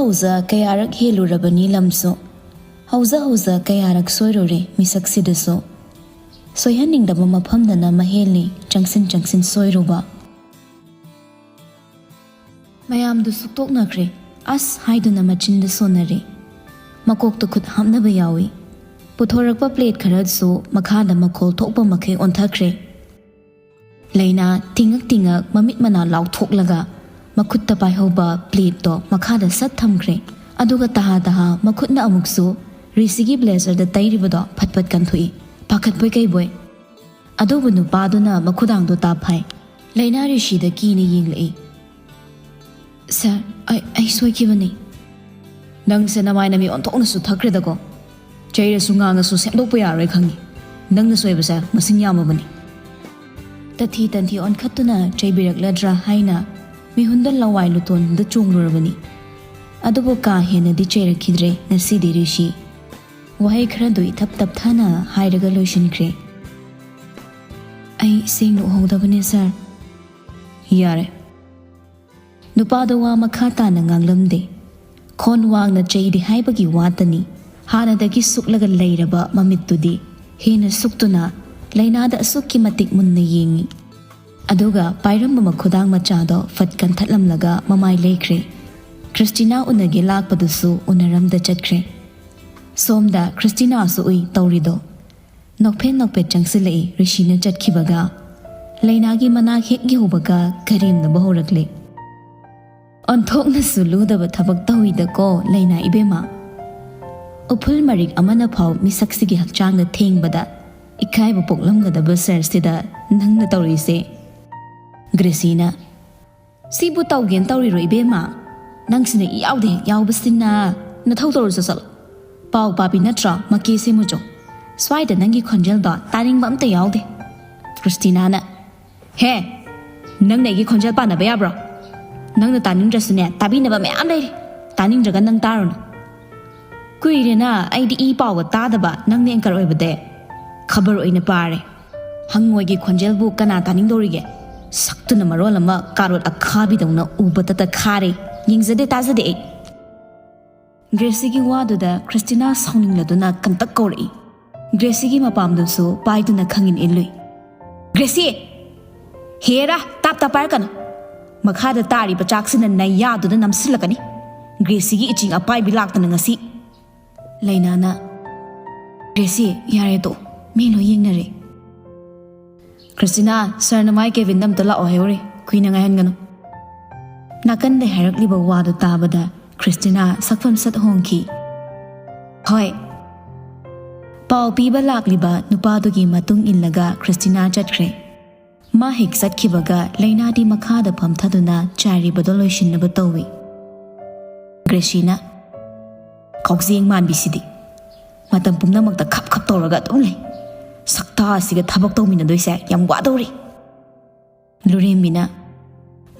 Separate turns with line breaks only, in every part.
ꯍꯧꯖ ꯀꯌꯥꯔꯛ ꯍꯦꯜꯂꯨꯔꯕꯅꯤ ꯂꯝꯁꯨ ꯍꯧꯖ ꯀꯌꯥꯔꯛ ꯁꯣꯏꯔꯨꯔꯦ ꯃꯤꯁꯛꯁꯤꯗꯁꯨ ꯁꯣꯏꯍꯟꯅꯤꯡꯗꯕ ꯃꯐꯝꯗꯅ ꯃꯍꯦꯜꯂꯤ ꯆꯪꯁꯤꯟ ꯁꯣꯏꯔꯨꯕ ꯃꯌꯥꯝꯗꯨ ꯁꯨꯛꯇꯣꯛꯅꯈ꯭ꯔꯦ ꯑꯁ ꯍꯥꯏꯗꯨꯅ ꯃꯆꯤꯟꯗ ꯁꯣꯟꯅꯔꯦ ꯃꯀꯣꯛꯇ ꯈꯨꯠ ꯍꯥꯞꯅꯕ ꯌꯥꯎꯏ ꯄꯨꯊꯣꯔꯛꯄ ꯄ꯭ꯂꯦꯠ ꯈꯔꯁꯨ ꯃꯈꯥꯗ ꯃꯈꯣꯜ ꯊꯣꯛꯄ ꯃꯈꯩ ꯑꯣꯟꯊꯈ꯭ꯔꯦ ꯂꯩꯅꯥ ꯇꯤꯡꯉꯛ ꯃꯃꯤꯠ ꯃꯅꯥ ꯂꯥꯎꯊꯣꯛꯂꯒ ꯃꯈꯨꯠꯇ ꯄꯥꯏꯍꯧꯕ ꯄ꯭ꯂꯦꯠꯇꯣ ꯃꯈꯥꯗ ꯁꯠ ꯊꯝꯈ꯭ꯔꯦ ꯑꯗꯨꯒ ꯇꯍꯥ ꯃꯈꯨꯠꯅ ꯑꯃꯨꯛꯁꯨ ꯔꯤꯁꯤꯒꯤ ꯕ꯭ꯂꯦꯖꯔꯗ ꯇꯩꯔꯤꯕꯗꯣ ꯐꯠ ꯀꯟꯊꯣꯛꯏ ꯄꯥꯈꯠꯄꯣꯏ ꯀꯩꯕꯣꯏ ꯑꯗꯨꯕꯨ ꯅꯨꯄꯥꯗꯨꯅ ꯃꯈꯨꯗꯥꯡꯗꯣ ꯇꯥꯐꯥꯏ ꯂꯩꯅꯥ ꯔꯤꯁꯤꯗ ꯀꯤꯅ ꯌꯦꯡꯂꯛꯏ ꯁꯥꯔ ꯑꯩ ꯁꯣꯏꯈꯤꯕꯅꯤ ꯅꯪꯁꯦ ꯅꯃꯥꯏꯅ ꯃꯤ ꯑꯣꯟꯊꯣꯛꯅꯁꯨ ꯊꯛꯈ꯭ꯔꯦꯗꯀꯣ ꯆꯩꯔꯁꯨ ꯉꯥꯡꯉꯁꯨ ꯁꯦꯝꯗꯣꯛꯄ ꯌꯥꯔꯣꯏ ꯈꯪꯉꯤ ꯅꯪꯅ ꯁꯣꯏꯕꯁꯦ ꯃꯁꯤꯡ ꯌꯥꯝꯃꯕꯅꯤ ꯇꯟꯊꯤ ꯑꯣꯟꯈꯠꯇꯨꯅ ꯆꯩꯕꯤꯔꯛꯂꯗ꯭ꯔꯥ ꯍꯥꯏꯅ ꯃꯤꯍꯨꯟꯗ ꯂꯋꯥꯏ ꯂꯨꯇꯣꯟꯗ ꯆꯣꯡꯂꯨꯔꯕꯅꯤ ꯑꯗꯨꯕꯨ ꯀꯥ ꯍꯦꯟꯅꯗꯤ ꯆꯩꯔꯛꯈꯤꯗ꯭ꯔꯦ ꯉꯁꯤꯗꯤ ꯔꯤꯁꯤ ꯋꯥꯍꯩ ꯈꯔꯗꯨ ꯏꯊꯞ ꯇꯞꯊꯅ ꯍꯥꯏꯔꯒ ꯂꯣꯏꯁꯤꯟꯈ꯭ꯔꯦ ꯑꯩ ꯁꯦꯡꯅ ꯎꯍꯧꯗꯕꯅꯦ ꯁꯥꯔ ꯌꯥꯔꯦ ꯅꯨꯄꯥꯗ ꯋꯥ ꯃꯈꯥ ꯇꯥꯅ ꯉꯥꯡꯂꯝꯗꯦ ꯈꯣꯟ ꯋꯥꯡꯅ ꯆꯩꯗꯦ ꯍꯥꯏꯕꯒꯤ ꯋꯥꯇꯅꯤ ꯍꯥꯟꯅꯗꯒꯤ ꯁꯨꯛꯂꯒ ꯂꯩꯔꯕ ꯃꯃꯤꯠꯇꯨꯗꯤ ꯍꯦꯟꯅ ꯁꯨꯛꯇꯨꯅ ꯂꯩꯅꯥꯗ ꯑꯁꯨꯛꯀꯤ ꯃꯇꯤꯛ ꯃꯨꯟꯅ ꯌꯦꯡꯉꯤ ꯑꯗꯨꯒ ꯄꯥꯏꯔꯝꯕ ꯃꯈꯨꯗꯥꯡ ꯃꯆꯥꯗꯣ ꯐꯠ ꯀꯟꯊꯠꯂꯝꯂꯒ ꯃꯃꯥꯏ ꯂꯩꯈ꯭ꯔꯦ ꯈ꯭ꯔꯤꯁꯇꯤꯅꯥ ꯎꯅꯒꯦ ꯂꯥꯛꯄꯗꯨꯁꯨ ꯎꯅꯔꯝꯗ ꯆꯠꯈ꯭ꯔꯦ ꯁꯣꯝꯗ ꯈ꯭ꯔꯤꯁꯇꯤꯅꯥꯁꯨ ꯎꯏ ꯇꯧꯔꯤꯗꯣ ꯅꯣꯛꯐꯦꯠ ꯆꯪꯁꯤꯜꯂꯛꯏ ꯔꯤꯁꯤꯅ ꯆꯠꯈꯤꯕꯒ ꯂꯩꯅꯥꯒꯤ ꯃꯅꯥꯛ ꯍꯦꯛ ꯌꯧꯕꯒ ꯀꯔꯦꯝꯅꯕ ꯍꯧꯔꯛꯂꯦ ꯑꯣꯟꯊꯣꯛꯅꯁꯨ ꯂꯨꯗꯕ ꯊꯕꯛ ꯇꯧꯏꯗꯀꯣ ꯂꯩꯅꯥ ꯏꯕꯦꯝꯃ ꯎꯐꯨꯜ ꯃꯔꯤꯛ ꯑꯃꯅ ꯐꯥꯎ ꯃꯤꯁꯛꯁꯤꯒꯤ ꯍꯛꯆꯥꯡꯗ ꯊꯦꯡꯕꯗ ꯏꯀꯥꯏꯕ ꯄꯣꯛꯂꯝꯒꯗꯕ ꯁꯔꯁꯤꯗ ꯅꯪꯅ ꯇꯧꯔꯤꯁꯦ ꯒ꯭ꯔꯦꯁꯤꯅ ꯁꯤꯕꯨ ꯇꯧꯒꯦꯅ ꯇꯧꯔꯤꯔꯣ ꯏꯕꯦꯝꯃ ꯅꯪꯁꯤꯅ ꯏꯌꯥꯎꯗ ꯍꯦꯛ ꯌꯥꯎꯕꯁꯤꯅ ꯅꯊꯧ ꯇꯧꯔꯁꯨ ꯆꯠꯂꯣ ꯄꯥꯎ ꯄꯥꯕꯤ ꯅꯠꯇ꯭ꯔꯣ ꯃꯀꯦꯁꯦ ꯃꯨꯆꯣ ꯁ꯭ꯋꯥꯏꯗ ꯅꯪꯒꯤ ꯈꯣꯟꯖꯦꯜꯗꯣ ꯇꯥꯅꯤꯡꯕ ꯑꯝꯇ ꯌꯥꯎꯗꯦ ꯀ꯭ꯔꯤꯁꯇꯤꯅꯥꯅ ꯍꯦ ꯅꯪꯅ ꯑꯩꯒꯤ ꯈꯣꯟꯖꯦꯜ ꯄꯥꯟꯅꯕ ꯌꯥꯕ꯭ꯔꯣ ꯅꯪꯅ ꯇꯥꯅꯤꯡꯗ꯭ꯔꯁꯨꯅꯦ ꯇꯥꯕꯤꯅꯕ ꯃꯌꯥꯝ ꯂꯩꯔꯤ ꯇꯥꯅꯤꯡꯗ꯭ꯔꯒ ꯅꯪ ꯇꯥꯔꯨꯅꯨ ꯀꯨꯏꯔꯦꯅ ꯑꯩꯗꯤ ꯏ ꯄꯥꯎꯒ ꯇꯥꯗꯕ ꯅꯪꯅ ꯑꯦꯡꯀꯔ ꯑꯣꯏꯕꯗꯦ ꯈꯕꯔ ꯑꯣꯏꯅ ꯄꯥꯔꯦ ꯍꯪꯉꯣꯏꯒꯤ ꯈꯣꯟꯖꯦꯜꯕꯨ ꯀꯅꯥ ꯇꯥꯅꯤꯡꯗꯧꯔꯤꯒꯦ ꯁꯛꯇꯨꯅ ꯃꯔꯣꯜ ꯑꯃ ꯀꯥꯔꯣꯠ ꯑꯈꯥꯕꯤꯗꯧꯅ ꯎꯕꯇꯇ ꯈꯥꯔꯦ ꯌꯦꯡꯖꯗꯦ ꯇꯥꯖꯗꯦ ꯑꯩ ꯒ꯭ꯔꯦꯁꯤꯒꯤ ꯋꯥꯗꯨꯗ ꯈ꯭ꯔꯤꯁꯇꯤꯅꯥ ꯁꯥꯎꯅꯤꯡꯂꯗꯨꯅ ꯀꯟꯇꯛ ꯀꯧꯔꯛꯏ ꯒ꯭ꯔꯦꯁꯤꯒꯤ ꯃꯄꯥꯝꯗꯨꯁꯨ ꯄꯥꯏꯗꯨꯅ ꯈꯪꯏꯟ ꯏꯜꯂꯨꯏ ꯒ꯭ꯔꯦꯁꯤ ꯍꯦꯔꯥ ꯇꯥꯞ ꯄꯥꯏꯔꯛꯀꯅꯨ ꯃꯈꯥꯗ ꯇꯥꯔꯤꯕ ꯆꯥꯛꯁꯤꯅ ꯅꯩꯌꯥꯗꯨꯅ ꯅꯝꯁꯤꯜꯂꯛꯀꯅꯤ ꯒ꯭ꯔꯦꯁꯤꯒꯤ ꯏꯆꯤꯡ ꯑꯄꯥꯏꯕꯤ ꯂꯥꯛꯇꯅ ꯉꯁꯤ ꯂꯩꯅꯥꯅ ꯒ꯭ꯔꯦꯁꯤ ꯌꯥꯔꯦ ꯃꯤ ꯂꯣꯏ ꯌꯦꯡꯅꯔꯦ ꯈ꯭ꯔꯤꯁꯇꯤꯅꯥ ꯁꯔꯅ ꯃꯥꯏ ꯀꯦꯕꯤꯟꯗ ꯑꯝꯇ ꯂꯥꯛꯑꯣ ꯍꯥꯏꯍꯧꯔꯦ ꯀꯨꯏꯅ ꯉꯥꯏꯍꯟꯒꯅꯨ ꯅꯥꯀꯟꯗ ꯍꯥꯏꯔꯛꯂꯤꯕ ꯋꯥꯗꯨ ꯇꯥꯕꯗ ꯈ꯭ꯔꯤꯁꯇꯤꯅꯥ ꯁꯛꯐꯝ ꯁꯠ ꯍꯣꯡꯈꯤ ꯍꯣꯏ ꯄꯥꯎ ꯄꯤꯕ ꯂꯥꯛꯂꯤꯕ ꯅꯨꯄꯥꯗꯨꯒꯤ ꯃꯇꯨꯡ ꯏꯜꯂꯒ ꯈ꯭ꯔꯤꯁꯇꯤꯅꯥ ꯆꯠꯈ꯭ꯔꯦ ꯃꯥ ꯍꯦꯛ ꯆꯠꯈꯤꯕꯒ ꯂꯩꯅꯥꯗꯤ ꯃꯈꯥꯗ ꯐꯝꯊꯗꯨꯅ ꯆꯥꯏꯔꯤꯕꯗꯣ ꯂꯣꯏꯁꯤꯟꯅꯕ ꯇꯧꯏ ꯒ꯭ꯔꯦꯁꯤꯅ ꯀꯥꯎꯖꯦꯡ ꯃꯥꯟꯕꯤꯁꯤꯗꯤ ꯃꯇꯝ ꯄꯨꯝꯅꯃꯛꯇ ꯈꯞ ꯇꯧꯔꯒ ꯑꯗꯨꯝ ꯂꯩ ꯁꯛꯇꯥ ꯑꯁꯤꯒ ꯊꯕꯛ ꯇꯧꯃꯤꯟꯅꯗꯣꯏꯁꯦ ꯌꯥꯝ ꯋꯥꯗꯧꯔꯤ ꯂꯨꯔꯦꯝꯕꯤꯅ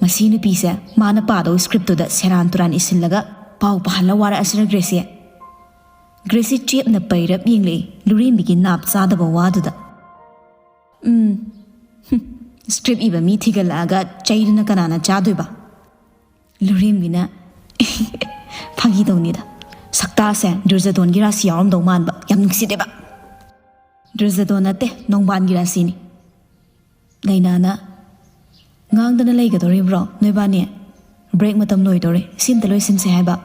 ꯃꯁꯤ ꯅꯨꯄꯤꯁꯦ ꯃꯥꯅ ꯄꯥꯗꯧ ꯁꯀ꯭ꯔꯤꯞꯇꯨꯗ ꯁꯦꯔꯥꯟ ꯇꯨꯔꯥꯟ ꯏꯁꯤꯜꯂꯒ ꯄꯥꯎ ꯄꯥꯍꯜꯂ ꯋꯥꯔꯛꯑꯁꯤꯔ ꯒ꯭ꯔꯦꯁꯤ ꯆꯦꯞꯅ ꯄꯩꯔꯞ ꯌꯦꯡꯂꯛꯏ ꯂꯨꯔꯦꯝꯕꯤꯒꯤ ꯅꯥꯞ ꯆꯥꯗꯕ ꯋꯥꯗꯨꯗ ꯁꯀ꯭ꯔꯤꯞ ꯏꯕ ꯃꯤ ꯊꯤꯒꯠꯂꯛꯑꯒ ꯆꯩꯗꯨꯅ ꯀꯅꯥꯅ ꯆꯥꯗꯣꯏꯕ ꯂꯨꯔꯦꯝꯕꯤꯅ ꯐꯥꯒꯤ ꯇꯧꯅꯤꯗ ꯁꯛꯇꯥꯁꯦ ꯗꯨꯔꯖꯗꯣꯟꯒꯤ ꯔꯥꯁꯤ ꯌꯥꯎꯔꯝꯗꯧ ꯃꯥꯟꯕ ꯌꯥꯝ ꯅꯨꯡꯁꯤꯗꯦꯕ ꯗꯨꯔꯖꯗꯣꯟ ꯅꯠꯇꯦ ꯅꯣꯡꯕꯥꯟꯒꯤ ꯔꯥꯁꯤꯅꯤ ꯂꯩꯅꯥꯅ ꯉꯥꯡꯗꯅ ꯂꯩꯒꯗꯧꯔꯤꯕ꯭ꯔꯣ ꯅꯣꯏꯕꯥꯅꯤ ꯕ꯭ꯔꯦꯛ ꯃꯇꯝ ꯂꯣꯏꯗꯧꯔꯦ ꯁꯤꯝꯇ ꯂꯣꯏꯁꯤꯟꯁꯦ ꯍꯥꯏꯕ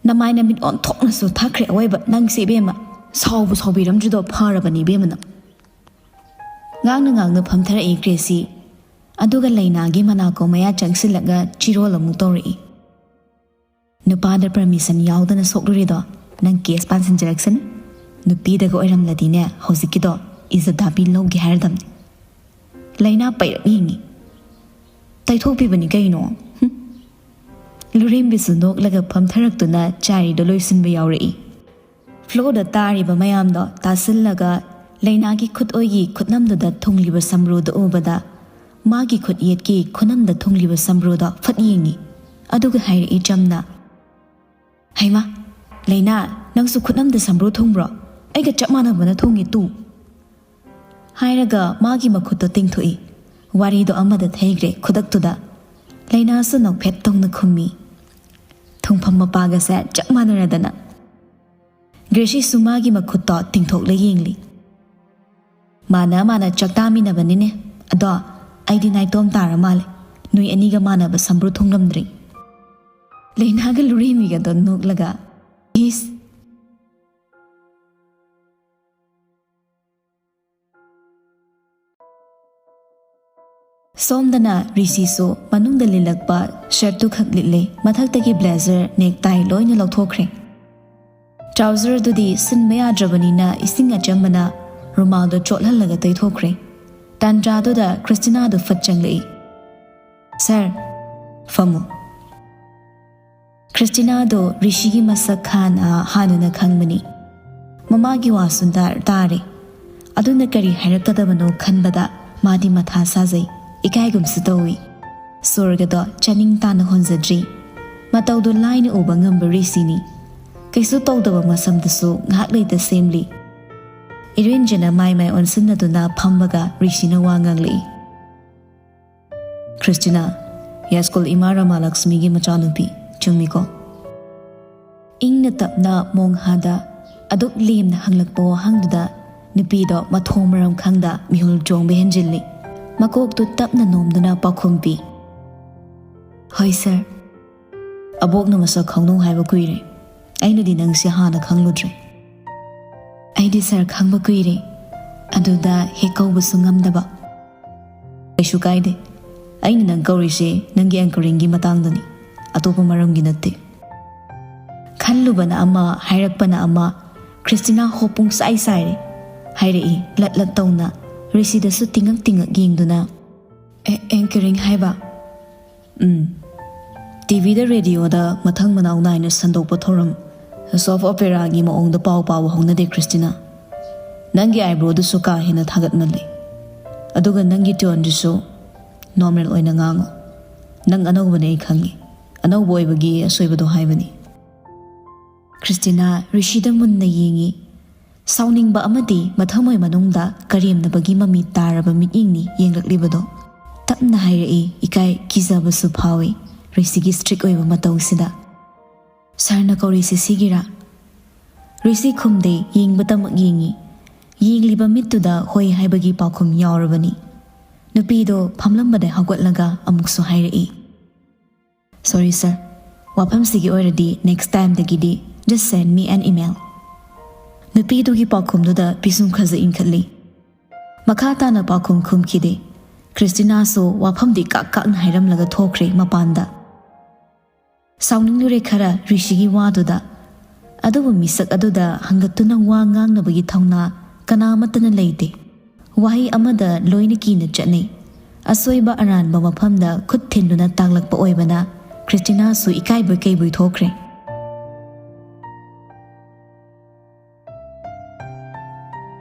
ꯅꯃꯥꯏꯅ ꯃꯤꯠ ꯑꯣꯟꯊꯣꯛꯅꯁꯨ ꯊꯛꯈ꯭ꯔꯦ ꯑꯋꯣꯏꯕ ꯅꯪꯁꯦ ꯏꯕꯦꯝꯃ ꯁꯥꯎꯕꯨ ꯁꯥꯎꯕꯤꯔꯝꯗ꯭ꯔꯤꯗꯣ ꯐꯔꯕꯅꯤ ꯏꯕꯦꯝꯃꯅ ꯉꯥꯡꯅ ꯐꯝꯊꯔꯛꯏ ꯒ꯭ꯔꯦꯁꯤ ꯑꯗꯨꯒ ꯂꯩꯅꯥꯒꯤ ꯃꯅꯥꯀꯣ ꯃꯌꯥ ꯆꯪꯁꯤꯜꯂꯒ ꯆꯤꯔꯣꯜ ꯑꯃꯨꯛ ꯇꯧꯔꯛꯏ ꯅꯨꯄꯥꯗ ꯄꯔꯃꯤꯁꯟ ꯌꯥꯎꯗꯅ ꯁꯣꯛꯂꯨꯔꯤꯗꯣ ꯅꯪ ꯀꯦꯁ ꯄꯥꯟꯁꯤꯟꯖꯔꯛꯁꯅꯤ ꯅꯨꯄꯤꯗꯒ ꯑꯣꯏꯔꯝꯂꯗꯤꯅꯦ ꯍꯧꯖꯤꯛꯀꯤꯗꯣ ꯏꯖꯗꯥꯕꯤ ꯂꯧꯒꯦ ꯍꯥꯏꯔꯗꯝꯅꯤ ꯂꯩꯅꯥ ꯄꯩꯔꯛ ꯌꯦꯡꯉꯤ ꯇꯩꯊꯣꯛꯄꯤꯕꯅꯤ ꯀꯩꯅꯣ ꯂꯨꯔꯦꯝꯕꯤꯁꯨ ꯅꯣꯛꯂꯒ ꯐꯝꯊꯔꯛꯇꯨꯅ ꯆꯥꯏꯔꯤꯗꯣ ꯂꯣꯏꯁꯤꯟꯕ ꯌꯥꯎꯔꯛꯏ ꯐ꯭ꯂꯣꯔꯗ ꯇꯥꯔꯤꯕ ꯃꯌꯥꯝꯗꯣ ꯇꯥꯁꯤꯜꯂꯒ ꯂꯩꯅꯥꯒꯤ ꯈꯨꯠꯑꯣꯏꯒꯤ ꯈꯨꯠꯅꯝꯗꯨꯗ ꯊꯨꯡꯂꯤꯕ ꯁꯝꯕ꯭ꯔꯨꯗꯨ ꯎꯕꯗ ꯃꯥꯒꯤ ꯈꯨꯠꯌꯦꯠꯀꯤ ꯈꯨꯅꯝꯗ ꯊꯨꯡꯂꯤꯕ ꯁꯝꯕ꯭ꯔꯨꯗꯣ ꯐꯠ ꯌꯦꯡꯉꯤ ꯑꯗꯨꯒ ꯍꯥꯏꯔꯛꯏ ꯆꯝꯅ ꯍꯩꯃꯥ ꯂꯩꯅꯥ ꯅꯪꯁꯨ ꯈꯨꯠꯅꯝꯗ ꯁꯝꯕ꯭ꯔꯨ ꯊꯨꯡꯕ꯭ꯔꯣ ꯑꯩꯒ ꯆꯞ ꯃꯥꯟꯅꯕꯅ ꯊꯨꯡꯉꯤ ꯍꯥꯏꯔꯒ ꯃꯥꯒꯤ ꯃꯈꯨꯠꯇꯣ ꯇꯤꯡꯊꯣꯛꯏ ꯋꯥꯔꯤꯗꯣ ꯑꯃꯗ ꯊꯩꯈ꯭ꯔꯦ ꯈꯨꯗꯛꯇꯨꯗ ꯂꯩꯅꯥꯁꯨ ꯅꯣꯛꯐꯦꯠ ꯇꯧꯅ ꯈꯨꯝꯃꯤ ꯊꯨꯡꯐꯝ ꯃꯄꯥꯒꯁꯦ ꯆꯞ ꯃꯥꯟꯅꯔꯗꯅ ꯒ꯭ꯔꯦꯁꯤꯁꯨ ꯃꯥꯒꯤ ꯃꯈꯨꯠꯇꯣ ꯇꯤꯡꯊꯣꯛꯂ ꯌꯦꯡꯂꯤ꯫ ꯃꯥꯅ ꯆꯥꯛꯇꯥꯃꯤꯟꯅꯕꯅꯤꯅꯦ, ꯑꯗꯣ ꯑꯩꯗꯤ ꯅꯥꯏꯇꯣꯝ ꯇꯥꯔ ꯃꯥꯜꯂꯦ, ꯅꯣꯏ ꯑꯅꯤꯒ ꯃꯥꯟꯅꯕ ꯁꯝꯕ꯭ꯔꯨ ꯊꯨꯡꯂꯝꯗ꯭ꯔꯤ꯫ ꯂꯩꯅꯥꯒ ꯂꯨꯔꯦꯃꯤꯒꯗꯣ ꯅꯣꯛꯂꯒ ꯏꯁ ꯁꯣꯝꯗꯅ ꯔꯤꯁꯤꯁꯨ ꯃꯅꯨꯡꯗ ꯂꯤꯠꯂꯛꯄ ꯁꯔꯠꯇꯨ ꯈꯛ ꯂꯤꯠꯂꯦ, ꯃꯊꯛꯇꯒꯤ ꯕ꯭ꯂꯦꯖꯔ ꯅꯦꯛꯇꯥꯏ ꯂꯣꯏꯅ ꯂꯧꯊꯣꯛꯈ꯭ꯔꯦ꯫ ꯇ꯭ꯔꯥꯎꯖꯔꯗꯨꯗꯤ ꯁꯤꯟꯕ ꯌꯥꯗ꯭ꯔꯕꯅꯤꯅ ꯏꯁꯤꯡ ꯑꯆꯝꯕꯅ ꯔꯨꯃꯥꯜꯗꯣ ꯆꯣꯠꯍꯜꯂꯒ ꯇꯩꯊꯣꯛꯈ꯭ꯔꯦ꯫ ꯇꯥꯟꯖꯥꯗꯨꯗ ꯈ꯭ꯔꯤꯁꯇꯤꯅꯥꯗꯨ ꯐꯠ ꯆꯪꯂꯛꯏ꯫ ꯁꯥꯔ, ꯐꯝꯃꯨ꯫ ꯈ꯭ꯔꯤꯁꯇꯤꯅꯥꯗꯣ ꯔꯤꯁꯤꯒꯤ ꯃꯁꯛ ꯍꯥꯟꯅꯅ ꯈꯪꯕꯅꯤ꯫ ꯃꯃꯥꯒꯤ ꯋꯥꯁꯨ ꯇꯥꯔꯦ, ꯑꯗꯨꯅ ꯀꯔꯤ ꯍꯥꯏꯔꯛꯀꯗꯕꯅꯣ ꯈꯟꯕꯗ ꯃꯥꯗꯤ ꯃꯊꯥ ꯁꯥꯖꯩ, ꯏꯀꯥꯏꯒꯨꯝꯁꯨ ꯇꯧꯏ꯫ ꯁꯣꯔꯒꯗꯣ ꯆꯥꯅꯤꯡ ꯇꯥꯅ ꯍꯣꯟꯖꯗ꯭ꯔꯤ꯫ ꯃꯇꯧꯗꯣ ꯂꯥꯏꯅ ꯎꯕ ꯉꯝꯕ ꯔꯤꯁꯤꯅꯤ꯫ ꯀꯩꯁꯨ ꯇꯧꯗꯕ ꯃꯁꯝꯗꯨꯁꯨ ꯉꯥꯏꯍꯥꯛ ꯂꯩꯇ ꯁꯦꯝꯂꯤ꯫ ꯏꯔꯦꯟꯖꯅ ꯃꯥꯏ ꯑꯣꯟꯁꯤꯟꯅꯗꯨꯅ ꯐꯝꯕꯒ ꯔꯤꯁꯤꯅ ꯋꯥ ꯉꯥꯡꯂꯛꯏ꯫ ꯈ꯭ꯔꯤꯁꯇꯤꯅꯥ, ꯌꯥꯁꯀꯨꯜ ꯏꯃꯥ ꯔꯃꯥꯂꯛꯁꯃꯤꯒꯤ ꯃꯆꯥꯅꯨꯄꯤ, ꯆꯨꯝꯃꯤꯀꯣ? ꯏꯪꯅ ꯇꯞꯅ ꯃꯣꯡꯍꯥꯗ ꯑꯗꯨꯛ ꯂꯦꯝꯅ ꯍꯪꯂꯛꯄ ꯋꯥꯍꯪꯗꯨꯗ ꯅꯨꯄꯤꯗꯣ ꯃꯊꯣꯡ ꯃꯔꯝ ꯈꯪꯗ ꯃꯤꯍꯨꯜ ꯆꯣꯡꯕ ꯍꯦꯟꯖꯤꯜꯂꯤ꯫ ꯃꯀꯣꯛꯇꯨ ꯇꯞꯅ ꯅꯣꯝꯗꯨꯅ ꯄꯥꯎꯈꯨꯝ ꯄꯤ꯫ ꯍꯣꯏ ꯁꯥꯔ, ꯑꯕꯣꯛꯅ ꯃꯁꯛ ꯈꯪꯅꯧ ꯍꯥꯏꯕ ꯀꯨꯏꯔꯦ, ꯑꯩꯅꯗꯤ ꯅꯪꯁꯦ ꯍꯥꯟꯅ ꯈꯪꯂꯨꯗ꯭ꯔꯦ꯫ ꯑꯩꯗꯤ ꯁꯥꯔ ꯈꯪꯕ ꯀꯨꯏꯔꯦ, ꯑꯗꯨꯗ ꯍꯦꯛ ꯀꯧꯕꯁꯨ ꯉꯝꯗꯕ꯫ ꯀꯩꯁꯨ ꯀꯥꯏꯗꯦ, ꯑꯩꯅ ꯅꯪ ꯀꯧꯔꯤꯁꯦ ꯅꯪꯒꯤ ꯑꯦꯡꯀꯔꯤꯡꯒꯤ ꯃꯇꯥꯡꯗꯅꯤ, ꯑꯇꯣꯞꯄ ꯃꯔꯝꯒꯤ ꯅꯠꯇꯦ꯫ ꯈꯜꯂꯨꯕꯅ ꯑꯃ ꯍꯥꯏꯔꯛꯄꯅ ꯑꯃ, ꯈ꯭ꯔꯤꯁꯇꯤꯅꯥ ꯍꯣꯞ ꯄꯨꯡꯁꯥꯏ ꯁꯥꯏꯔꯦ꯫ ꯍꯥꯏꯔꯛꯏ ꯂꯠ ꯇꯧꯅ, ꯔꯤꯁꯤꯗꯁꯨ ꯇꯤꯡꯉꯛ ꯌꯦꯡꯗꯨꯅ꯫ ꯑꯦꯡꯀꯔꯤꯡ ꯍꯥꯏꯕ? ꯇꯤꯚꯤꯗ ꯔꯦꯗꯤꯑꯣꯗ ꯃꯊꯪ ꯃꯅꯥꯎ ꯅꯥꯏꯅ ꯁꯟꯗꯣꯛꯄ ꯊꯧꯔꯝ, ꯁꯣꯐ ꯑꯣꯄꯦꯔꯥꯒꯤ ꯃꯑꯣꯡꯗ ꯄꯥꯎ ꯄꯥꯕ ꯍꯧꯅꯗꯦ ꯈ꯭ꯔꯤꯁꯇꯤꯅꯥ꯫ ꯅꯪꯒꯤ ꯑꯥꯏꯕ꯭ꯔꯣꯗꯨꯁꯨ ꯀꯥ ꯍꯦꯟꯅ ꯊꯥꯒꯠꯃꯜꯂꯤ, ꯑꯗꯨꯒ ꯅꯪꯒꯤ ꯇꯣꯟꯗꯨꯁꯨ ꯅꯣꯔꯃꯦꯜ ꯑꯣꯏꯅ ꯉꯥꯡꯉꯨ꯫ ꯅꯪ ꯑꯅꯧꯕꯅꯦ ꯑꯩ ꯈꯪꯉꯤ, ꯑꯅꯧꯕ ꯑꯣꯏꯕꯒꯤ ꯑꯁꯣꯏꯕꯗꯣ ꯍꯥꯏꯕꯅꯤ꯫ ꯈ꯭ꯔꯤꯁꯇꯤꯅꯥ ꯔꯤꯁꯤꯗ ꯃꯨꯟꯅ ꯌꯦꯡꯉꯤ꯫ ꯁꯥꯎꯅꯤꯡꯕ ꯑꯃꯗꯤ ꯃꯊꯃꯣꯏ ꯃꯅꯨꯡꯗ ꯀꯔꯦꯝꯅꯕꯒꯤ ꯃꯃꯤ ꯇꯥꯔꯕ ꯃꯤꯠꯌꯦꯡꯅꯤ ꯌꯦꯡꯂꯛꯂꯤꯕꯗꯣ꯫ ꯇꯞꯅ ꯍꯥꯏꯔꯛꯏ, ꯏꯀꯥꯏ ꯀꯤꯖꯕꯁꯨ ꯐꯥꯎꯏ ꯔꯤꯁꯤꯒꯤ ꯁꯇ꯭ꯔꯤꯛ ꯑꯣꯏꯕ ꯃꯇꯧꯁꯤꯗ꯫ ꯁꯥꯔꯅ ꯀꯧꯔꯤꯁꯤ ꯁꯤꯒꯤꯔꯥ? ꯔꯤꯁꯤ ꯈꯨꯝꯗꯦ, ꯌꯦꯡꯕꯇꯃꯛ ꯌꯦꯡꯉꯤ꯫ ꯌꯦꯡꯂꯤꯕ ꯃꯤꯠꯇꯨꯗ ꯍꯣꯏ ꯍꯥꯏꯕꯒꯤ ꯄꯥꯎꯈꯨꯝ ꯌꯥꯎꯔꯕꯅꯤ꯫ ꯅꯨꯄꯤꯗꯣ ꯐꯝꯂꯝꯕꯗ ꯍꯧꯒꯠꯂꯒ ꯑꯃꯨꯛꯁꯨ ꯍꯥꯏꯔꯛꯏ, ꯁꯣꯔꯤ ꯁꯥꯔ, ꯋꯥꯐꯝꯁꯤꯒꯤ ꯑꯣꯏꯔꯗꯤ ꯅꯦꯛꯁ ꯇꯥꯏꯝꯗꯒꯤꯗꯤ ꯖꯁ ꯁꯦꯟ ꯃꯤ ꯑꯦꯟ ꯏꯃꯦꯜ꯫ ꯅꯨꯄꯤꯗꯨꯒꯤ ꯄꯥꯎꯈꯨꯝꯗꯨꯗ ꯄꯤꯁꯨꯝ ꯈꯖ ꯏꯟꯈꯠꯂꯤ꯫ ꯃꯈꯥ ꯇꯥꯅ ꯄꯥꯎꯈꯨꯝ ꯈꯨꯝꯈꯤꯗꯦ꯫ ꯈ꯭ꯔꯤꯁꯇꯤꯅꯥꯁꯨ ꯋꯥꯐꯝꯗꯤ ꯀꯥꯛꯅ ꯍꯥꯏꯔꯝꯂꯒ ꯊꯣꯛꯈ꯭ꯔꯦ ꯃꯄꯥꯟꯗ꯫ ꯁꯥꯎꯅꯤꯡꯂꯨꯔꯦ ꯈꯔ ꯔꯤꯁꯤꯒꯤ ꯋꯥꯗꯨꯗ, ꯑꯗꯨꯕꯨ ꯃꯤꯁꯛ ꯑꯗꯨꯗ ꯍꯪꯒꯠꯇꯨꯅ ꯋꯥ ꯉꯥꯡꯅꯕꯒꯤ ꯊꯧꯅꯥ ꯀꯅꯥꯃꯠꯇꯅ ꯂꯩꯇꯦ꯫ ꯋꯥꯍꯩ ꯑꯃꯗ ꯂꯣꯏꯅ ꯀꯤꯅ ꯆꯠꯅꯩ꯫ ꯑꯁꯣꯏꯕ ꯑꯔꯥꯟꯕ ꯃꯐꯝꯗ ꯈꯨꯠ ꯊꯤꯟꯗꯨꯅ ꯇꯥꯛꯂꯛꯄ ꯑꯣꯏꯕꯅ ꯈ꯭ꯔꯤꯁꯇꯤꯅꯥꯁꯨ ꯏꯀꯥꯏꯕꯣꯏ ꯀꯩꯕꯣꯏ ꯊꯣꯛꯈ꯭ꯔꯦ꯫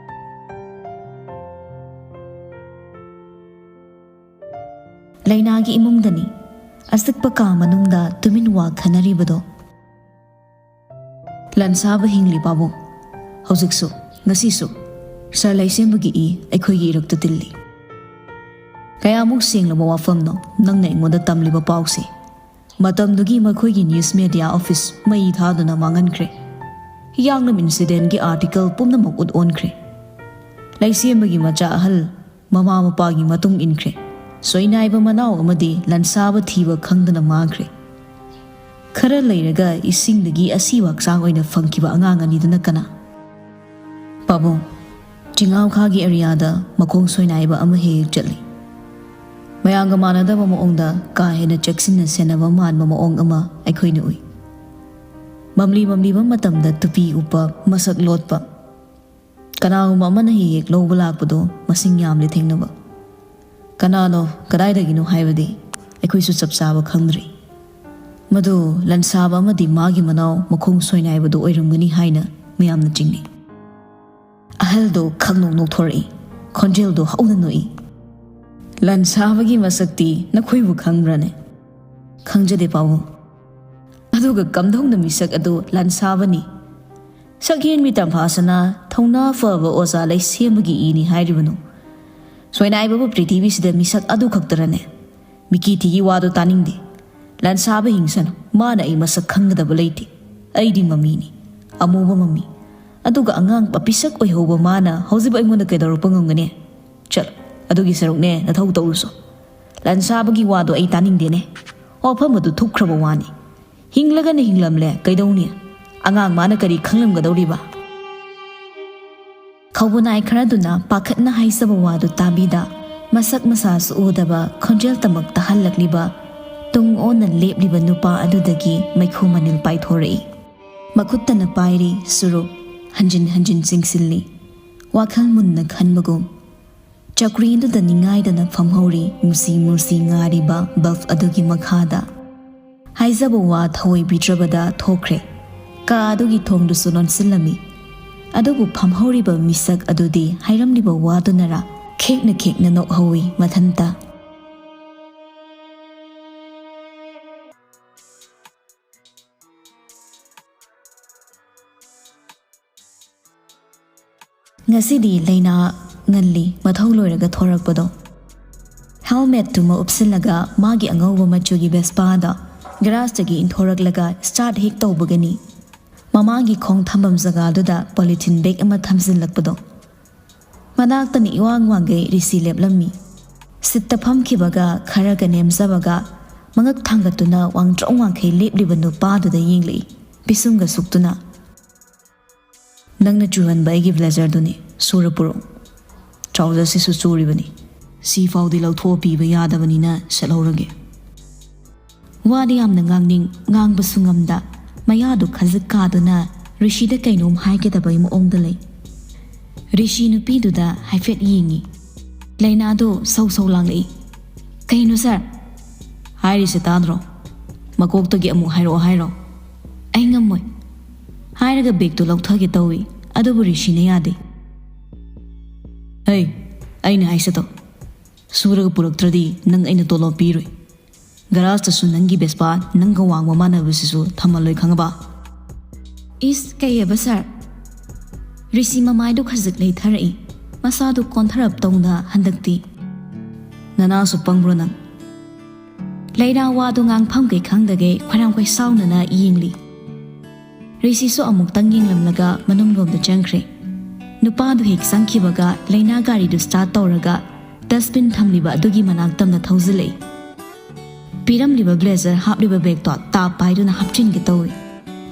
ꯂꯩꯅꯥꯒꯤ ꯏꯃꯨꯡꯗꯅꯤ, ꯑꯆꯤꯛꯄ ꯀꯥ ꯃꯅꯨꯡꯗ ꯇꯨꯃꯤꯟ ꯋꯥ ꯈꯟꯅꯔꯤꯕꯗꯣ꯫ ꯂꯟꯁꯥꯕ ꯍꯤꯡꯂꯤ ꯄꯥꯕꯨꯡ, ꯍꯧꯖꯤꯛꯁꯨ ꯉꯁꯤꯁꯨ ꯁꯥꯔ ꯂꯩꯁꯦꯝꯕꯒꯤ ꯑꯩꯈꯣꯏꯒꯤ ꯏꯔꯛꯇ ꯇꯤꯜꯂꯤ꯫ ꯀꯌꯥꯃꯨꯛ ꯁꯦꯡꯂꯕ ꯋꯥꯐꯝꯅꯣ ꯅꯪꯅ ꯑꯩꯉꯣꯟꯗ ꯇꯝꯂꯤꯕ ꯄꯥꯎꯁꯦ꯫ ꯃꯇꯝꯗꯨꯒꯤ ꯃꯈꯣꯏꯒꯤ ꯅ꯭ꯌꯨꯁ ꯃꯦꯗꯤꯌꯥ ꯑꯣꯐꯤꯁ ꯃꯩ ꯊꯥꯗꯨꯅ ꯃꯥꯡꯍꯟꯈ꯭ꯔꯦ꯫ ꯌꯥꯡꯂꯝ ꯏꯟꯁꯤꯗꯦꯟꯒꯤ ꯑꯥꯔꯇꯤꯀꯜ ꯄꯨꯝꯅꯃꯛ ꯑꯣꯟꯈ꯭ꯔꯦ꯫ ꯂꯩꯁꯦꯝꯕꯒꯤ ꯃꯆꯥ ꯑꯍꯜ ꯃꯃꯥ ꯃꯄꯥꯒꯤ ꯃꯇꯨꯡ ꯏꯟꯈ꯭ꯔꯦ꯫ ꯁꯣꯏꯅꯥꯏꯕ ꯃꯅꯥꯎ ꯑꯃꯗꯤ ꯂꯟꯁꯥꯕ ꯊꯤꯕ ꯈꯪꯗꯅ ꯃꯥꯡꯈ꯭ꯔꯦ꯫ ꯈꯔ ꯂꯩꯔꯒ ꯏꯁꯤꯡꯗꯒꯤ ꯑꯁꯤꯕ ꯍꯛꯆꯥꯡ ꯑꯣꯏꯅ ꯐꯪꯈꯤꯕ ꯑꯉꯥꯡ ꯑꯅꯤꯗꯨꯅ ꯀꯅꯥ? ꯄꯥꯕꯨꯡ, ꯆꯤꯡꯉꯥꯎꯈꯥꯒꯤ ꯑꯦꯔꯤꯌꯥꯗ ꯃꯈꯣꯡ ꯁꯣꯏꯅꯥꯏꯕ ꯑꯃ ꯍꯦꯛ ꯆꯠꯂꯤ꯫ ꯃꯌꯥꯝꯒ ꯃꯥꯟꯅꯗꯕ ꯃꯑꯣꯡꯗ ꯀꯥ ꯍꯦꯟꯅ ꯆꯦꯛꯁꯤꯟꯅ ꯁꯦꯟꯅꯕ ꯃꯥꯟꯕ ꯃꯑꯣꯡ ꯑꯃ ꯑꯩꯈꯣꯏꯅ ꯎꯏ꯫ ꯃꯝꯂꯤꯕ ꯃꯇꯝꯗ ꯇꯨꯄꯤ ꯎꯞꯄ, ꯃꯁꯛ ꯂꯣꯠꯄ, ꯀꯅꯥꯒꯨꯝꯕ ꯑꯃꯅ ꯍꯦꯛ ꯂꯧꯕ ꯂꯥꯛꯄꯗꯣ ꯃꯁꯤꯡ ꯌꯥꯝꯂꯦ ꯊꯦꯡꯅꯕ꯫ ꯀꯅꯥꯅꯣ ꯀꯗꯥꯏꯗꯒꯤꯅꯣ ꯍꯥꯏꯕꯗꯤ ꯑꯩꯈꯣꯏꯁꯨ ꯆꯞ ꯆꯥꯕ ꯈꯪꯗ꯭ꯔꯤ꯫ ꯃꯗꯨ ꯂꯟꯁꯥꯕ ꯑꯃꯗꯤ ꯃꯥꯒꯤ ꯃꯅꯥꯎ ꯃꯈꯣꯡ ꯁꯣꯏꯅꯥꯏꯕꯗꯣ ꯑꯣꯏꯔꯝꯒꯅꯤ ꯍꯥꯏꯅ ꯃꯌꯥꯝꯅ ꯆꯤꯡꯅꯩ꯫ ꯑꯍꯜꯗꯣ ꯈꯪꯅꯣꯛ ꯅꯣꯛꯊꯣꯔꯛꯏ, ꯈꯣꯟꯖꯦꯜꯗꯣ ꯍꯧꯅ ꯅꯣꯛꯏ꯫ ꯂꯟꯁꯥꯕꯒꯤ ꯃꯁꯛꯇꯤ ꯅꯈꯣꯏꯕꯨ ꯈꯪꯕ꯭ꯔꯅꯦ? ꯈꯪꯖꯗꯦ ꯄꯥꯕꯨꯡ꯫ ꯑꯗꯨꯒ ꯀꯝꯗꯧꯅ ꯃꯤꯁꯛ ꯑꯗꯨ ꯂꯟꯁꯥꯕꯅꯤ, ꯁꯛꯍꯦꯟꯕꯤ ꯇꯝꯐꯥꯁꯅꯥ ꯊꯧꯅꯥ ꯐꯕ ꯑꯣꯖꯥ ꯂꯩꯁꯦꯝꯕꯒꯤ ꯏꯅꯤ ꯍꯥꯏꯔꯤꯕꯅꯣ? ꯁꯣꯏꯅꯥꯏꯕꯕꯨ ꯄ꯭ꯔꯤꯊꯤꯕꯤꯁꯤꯗ ꯃꯤꯁꯛ ꯑꯗꯨ ꯈꯛꯇꯔꯅꯦ? ꯃꯤꯀꯤ ꯊꯤꯒꯤ ꯋꯥꯗꯣ ꯇꯥꯅꯤꯡꯗꯦ꯫ ꯂꯥꯟꯁꯥꯕ ꯍꯤꯡꯁꯅꯨ ꯃꯥꯅ ꯑꯩ ꯃꯁꯛ ꯈꯪꯒꯗꯕ ꯂꯩꯇꯦ ꯑꯩꯗꯤ ꯃꯃꯤꯅꯤ ꯑꯃꯨꯕ ꯃꯃꯤ ꯑꯗꯨꯒ ꯑꯉꯥꯡ ꯄꯤꯁꯛ ꯑꯣꯏꯍꯧꯕ ꯃꯥꯅ ꯍꯧꯖꯤꯛ ꯑꯩꯉꯣꯟꯗ ꯀꯩꯗꯧꯔꯛꯄ ꯉꯝꯒꯅꯤ ꯆꯠꯂꯣ ꯑꯗꯨꯒꯤ ꯁꯔꯨꯛꯅꯦ ꯅꯊꯧ ꯇꯧꯔꯨꯁꯣ ꯂꯥꯟꯁꯥꯕꯒꯤ ꯋꯥꯗꯣ ꯑꯩ ꯇꯥꯅꯤꯡꯗꯦꯅꯦ ꯋꯥꯐꯝ ꯑꯗꯨ ꯊꯨꯛꯈ꯭ꯔꯕ ꯋꯥꯅꯤ ꯍꯤꯡꯂꯒꯅ ꯍꯤꯡꯂꯝꯂꯦ ꯀꯩꯗꯧꯅꯤ ꯑꯉꯥꯡ ꯃꯥꯅ ꯀꯔꯤ ꯈꯪꯂꯝꯒꯗꯧꯔꯤꯕ ꯈꯧꯕꯨꯅꯥꯏ ꯈꯔꯗꯨꯅ ꯄꯥꯈꯠꯅ ꯍꯥꯏꯖꯕ ꯋꯥꯗꯨ ꯇꯥꯕꯤꯗ ꯃꯁꯛ ꯃꯁꯥꯁꯨ ꯎꯗꯕ ꯈꯣꯟꯖꯦꯜꯇꯃꯛ ꯇꯥꯍꯜꯂꯛꯂꯤꯕ ꯇꯨꯡ ꯑꯣꯟꯅ ꯂꯦꯞꯂꯤꯕ ꯅꯨꯄꯥ ꯑꯗꯨꯗꯒꯤ ꯃꯩꯈꯨ ꯃꯅꯤꯜ ꯄꯥꯏꯊꯣꯔꯛꯏ ꯃꯈꯨꯠꯇꯅ ꯄꯥꯏꯔꯤ ꯁꯨꯔꯨꯞ ꯍꯟꯖꯤꯟ ꯍꯟꯖꯤꯟ ꯆꯤꯡꯁꯤꯜꯂꯤ ꯋꯥꯈꯜ ꯃꯨꯟꯅ ꯈꯟꯕꯒꯨꯝ ꯆꯧꯀ꯭ꯔꯤꯗꯨꯗ ꯅꯤꯡꯉꯥꯏꯗꯅ ꯐꯝꯍꯧꯔꯤ ꯃꯨꯁꯤ ꯃꯨꯁꯤ ꯉꯥꯔꯤꯕ ꯕꯜꯕ ꯑꯗꯨꯒꯤ ꯃꯈꯥꯗ ꯍꯥꯏꯖꯕ ꯋꯥ ꯊꯧꯑꯣꯏꯕꯤꯗ꯭ꯔꯕꯗ ꯊꯣꯛꯈ꯭ꯔꯦ ꯀꯥ ꯑꯗꯨꯒꯤ ꯊꯣꯡꯗꯨꯁꯨ ꯂꯣꯟꯁꯤꯜꯂꯝꯃꯤ ꯑꯗꯨꯕꯨ ꯐꯝꯍꯧꯔꯤꯕ ꯃꯤꯁꯛ ꯑꯗꯨꯗꯤ ꯍꯥꯏꯔꯝꯂꯤꯕ ꯋꯥꯗꯨꯅꯔ ꯈꯦꯛꯅ ꯈꯦꯛꯅ ꯅꯣꯛꯍꯧꯏ ꯃꯊꯟꯇ ꯉꯁꯤꯗꯤ ꯂꯩꯅꯥ ꯉꯜꯂꯤ ꯃꯊꯧ ꯂꯣꯏꯔꯒ ꯊꯣꯔꯛꯄꯗꯣ ꯍꯦꯜꯃꯦꯠꯇꯨꯃ ꯎꯞꯁꯤꯜꯂꯒ ꯃꯥꯒꯤ ꯑꯉꯧꯕ ꯃꯆꯨꯒꯤ ꯚꯦꯁꯄꯥꯗ ꯒꯔꯥꯖꯇꯒꯤ ꯏꯟꯊꯣꯔꯛꯂꯒ ꯁ꯭ꯇꯥꯔꯠ ꯍꯦꯛ ꯇꯧꯕꯒꯅꯤ ꯃꯃꯥꯒꯤ ꯈꯣꯡ ꯊꯝꯐꯝ ꯖꯒꯥꯗꯨꯗ ꯄꯣꯂꯤꯊꯤꯟ ꯕꯦꯒ ꯑꯃ ꯊꯝꯖꯤꯜꯂꯛꯄꯗꯣ ꯃꯅꯥꯛꯇꯅ ꯏꯋꯥꯡ ꯋꯥꯡꯒꯩ ꯔꯤꯁꯤ ꯂꯦꯞꯂꯝꯃꯤ ꯁꯤꯠꯇ ꯐꯝꯈꯤꯕꯒ ꯈꯔꯒ ꯅꯦꯝꯖꯕꯒ ꯃꯉꯛ ꯊꯥꯡꯒꯠꯇꯨꯅ ꯋꯥꯡꯇ꯭ꯔꯣꯡ ꯋꯥꯡꯈꯩ ꯂꯦꯞꯂꯤꯕ ꯅꯨꯄꯥꯗꯨꯗ ꯌꯦꯡꯂꯛꯏ ꯄꯤꯁꯨꯝꯒ ꯁꯨꯛꯇꯨꯅ ꯅꯪꯅ ꯆꯨꯍꯟꯕ ꯑꯩꯒꯤ ꯕ꯭ꯂꯦꯖꯔꯗꯨꯅꯤ ꯁꯨꯔ ꯄꯨꯔꯛꯎ ꯇ꯭ꯔꯥꯎꯖꯔꯁꯤꯁꯨ ꯆꯨꯔꯤꯕꯅꯤ ꯁꯤ ꯐꯥꯎꯗꯤ ꯂꯧꯊꯣꯛꯑ ꯄꯤꯕ ꯌꯥꯗꯕꯅꯤꯅ ꯁꯦꯠꯍꯧꯔꯒꯦ ꯋꯥꯗꯤ ꯌꯥꯝꯅ ꯉꯥꯡꯕꯁꯨ ꯉꯝꯗ ꯃꯌꯥꯗꯨ ꯈꯖꯤꯛ ꯀꯥꯗꯨꯅ ꯔꯤꯁꯤꯗ ꯀꯩꯅꯣꯝ ꯍꯥꯏꯒꯗꯕꯒꯤ ꯃꯑꯣꯡꯗ ꯂꯩ ꯔꯤꯁꯤ ꯅꯨꯄꯤꯗꯨꯗ ꯍꯥꯏꯐꯦꯠ ꯌꯦꯡꯉꯤ ꯂꯩꯅꯥꯗꯣ ꯁꯧ ꯁꯧ ꯂꯥꯡꯂꯛꯏ ꯀꯩꯅꯣ ꯁꯥꯔ ꯍꯥꯏꯔꯤꯁꯦ ꯇꯥꯗ꯭ꯔꯣ ꯃꯀꯣꯛꯇꯒꯤ ꯑꯃꯨꯛ ꯍꯥꯏꯔꯛꯑꯣ ꯍꯥꯏꯔꯣ ꯑꯩ ꯉꯝꯃꯣꯏ ꯍꯥꯏꯔꯒ ꯕꯦꯒꯇꯨ ꯂꯧꯊꯒꯦ ꯇꯧꯏ ꯑꯗꯨꯕꯨ ꯔꯤꯁꯤꯅ ꯌꯥꯗꯦ ꯍꯩ ꯑꯩꯅ ꯍꯥꯏꯁꯦꯗꯣ ꯁꯨꯔꯒ ꯄꯨꯔꯛꯇ꯭ꯔꯗꯤ ꯅꯪ ꯑꯩꯅ ꯇꯣꯂꯣꯞ ꯄꯤꯔꯣꯏ ꯒꯔꯥꯖꯇꯁꯨ ꯅꯪꯒꯤ ꯕꯦꯁꯄꯥ ꯅꯪꯒ ꯋꯥꯡꯕ ꯃꯥꯟꯅꯕꯁꯤꯁꯨ ꯊꯝꯃꯜꯂꯣꯏ ꯈꯪꯉꯕ ꯏꯁ ꯀꯩꯑꯕ ꯁꯥꯔ ꯔꯤꯁꯤ ꯃꯃꯥꯏꯗꯨ ꯈꯖꯤꯛ ꯂꯩꯊꯔꯛꯏ ꯃꯁꯥꯗꯨ ꯀꯣꯟꯊꯔꯞ ꯇꯧꯅ ꯍꯟꯗꯛꯇꯤ ꯅꯅꯥꯁꯨ ꯄꯪꯕ꯭ꯔꯣ ꯅꯪ ꯂꯩꯅꯥ ꯋꯥꯗꯨ ꯉꯥꯡꯐꯝꯈꯩ ꯈꯪꯗꯒꯩ ꯈꯣꯏꯔꯥꯡꯈꯣꯏ ꯁꯥꯎꯅꯅ ꯌꯦꯡꯂꯤ ꯔꯤꯁꯤꯁꯨ ꯑꯃꯨꯛꯇꯪ ꯌꯦꯡꯂꯝꯂꯒ ꯃꯅꯨꯡꯂꯣꯝꯗ ꯆꯪꯈ꯭ꯔꯦ ꯅꯨꯄꯥꯗꯨ ꯍꯦꯛ ꯆꯪꯈꯤꯕꯒ ꯂꯩꯅꯥ ꯒꯥꯔꯤꯗꯨ ꯁ꯭ꯇꯥꯔꯠ ꯇꯧꯔꯒ ꯗꯁꯕꯤꯟ ꯊꯝꯂꯤꯕ ꯑꯗꯨꯒꯤ ꯃꯅꯥꯛꯇꯝꯅ ꯊꯧꯖꯤꯜꯂꯛꯏ ꯄꯤꯔꯝꯂꯤꯕ ꯕ꯭ꯂꯦꯖꯔ ꯍꯥꯞꯂꯤꯕ ꯕꯦꯒꯇꯣ ꯇꯥꯞ ꯄꯥꯏꯗꯨꯅ ꯍꯥꯞꯆꯤꯟꯒꯦ ꯇꯧꯏ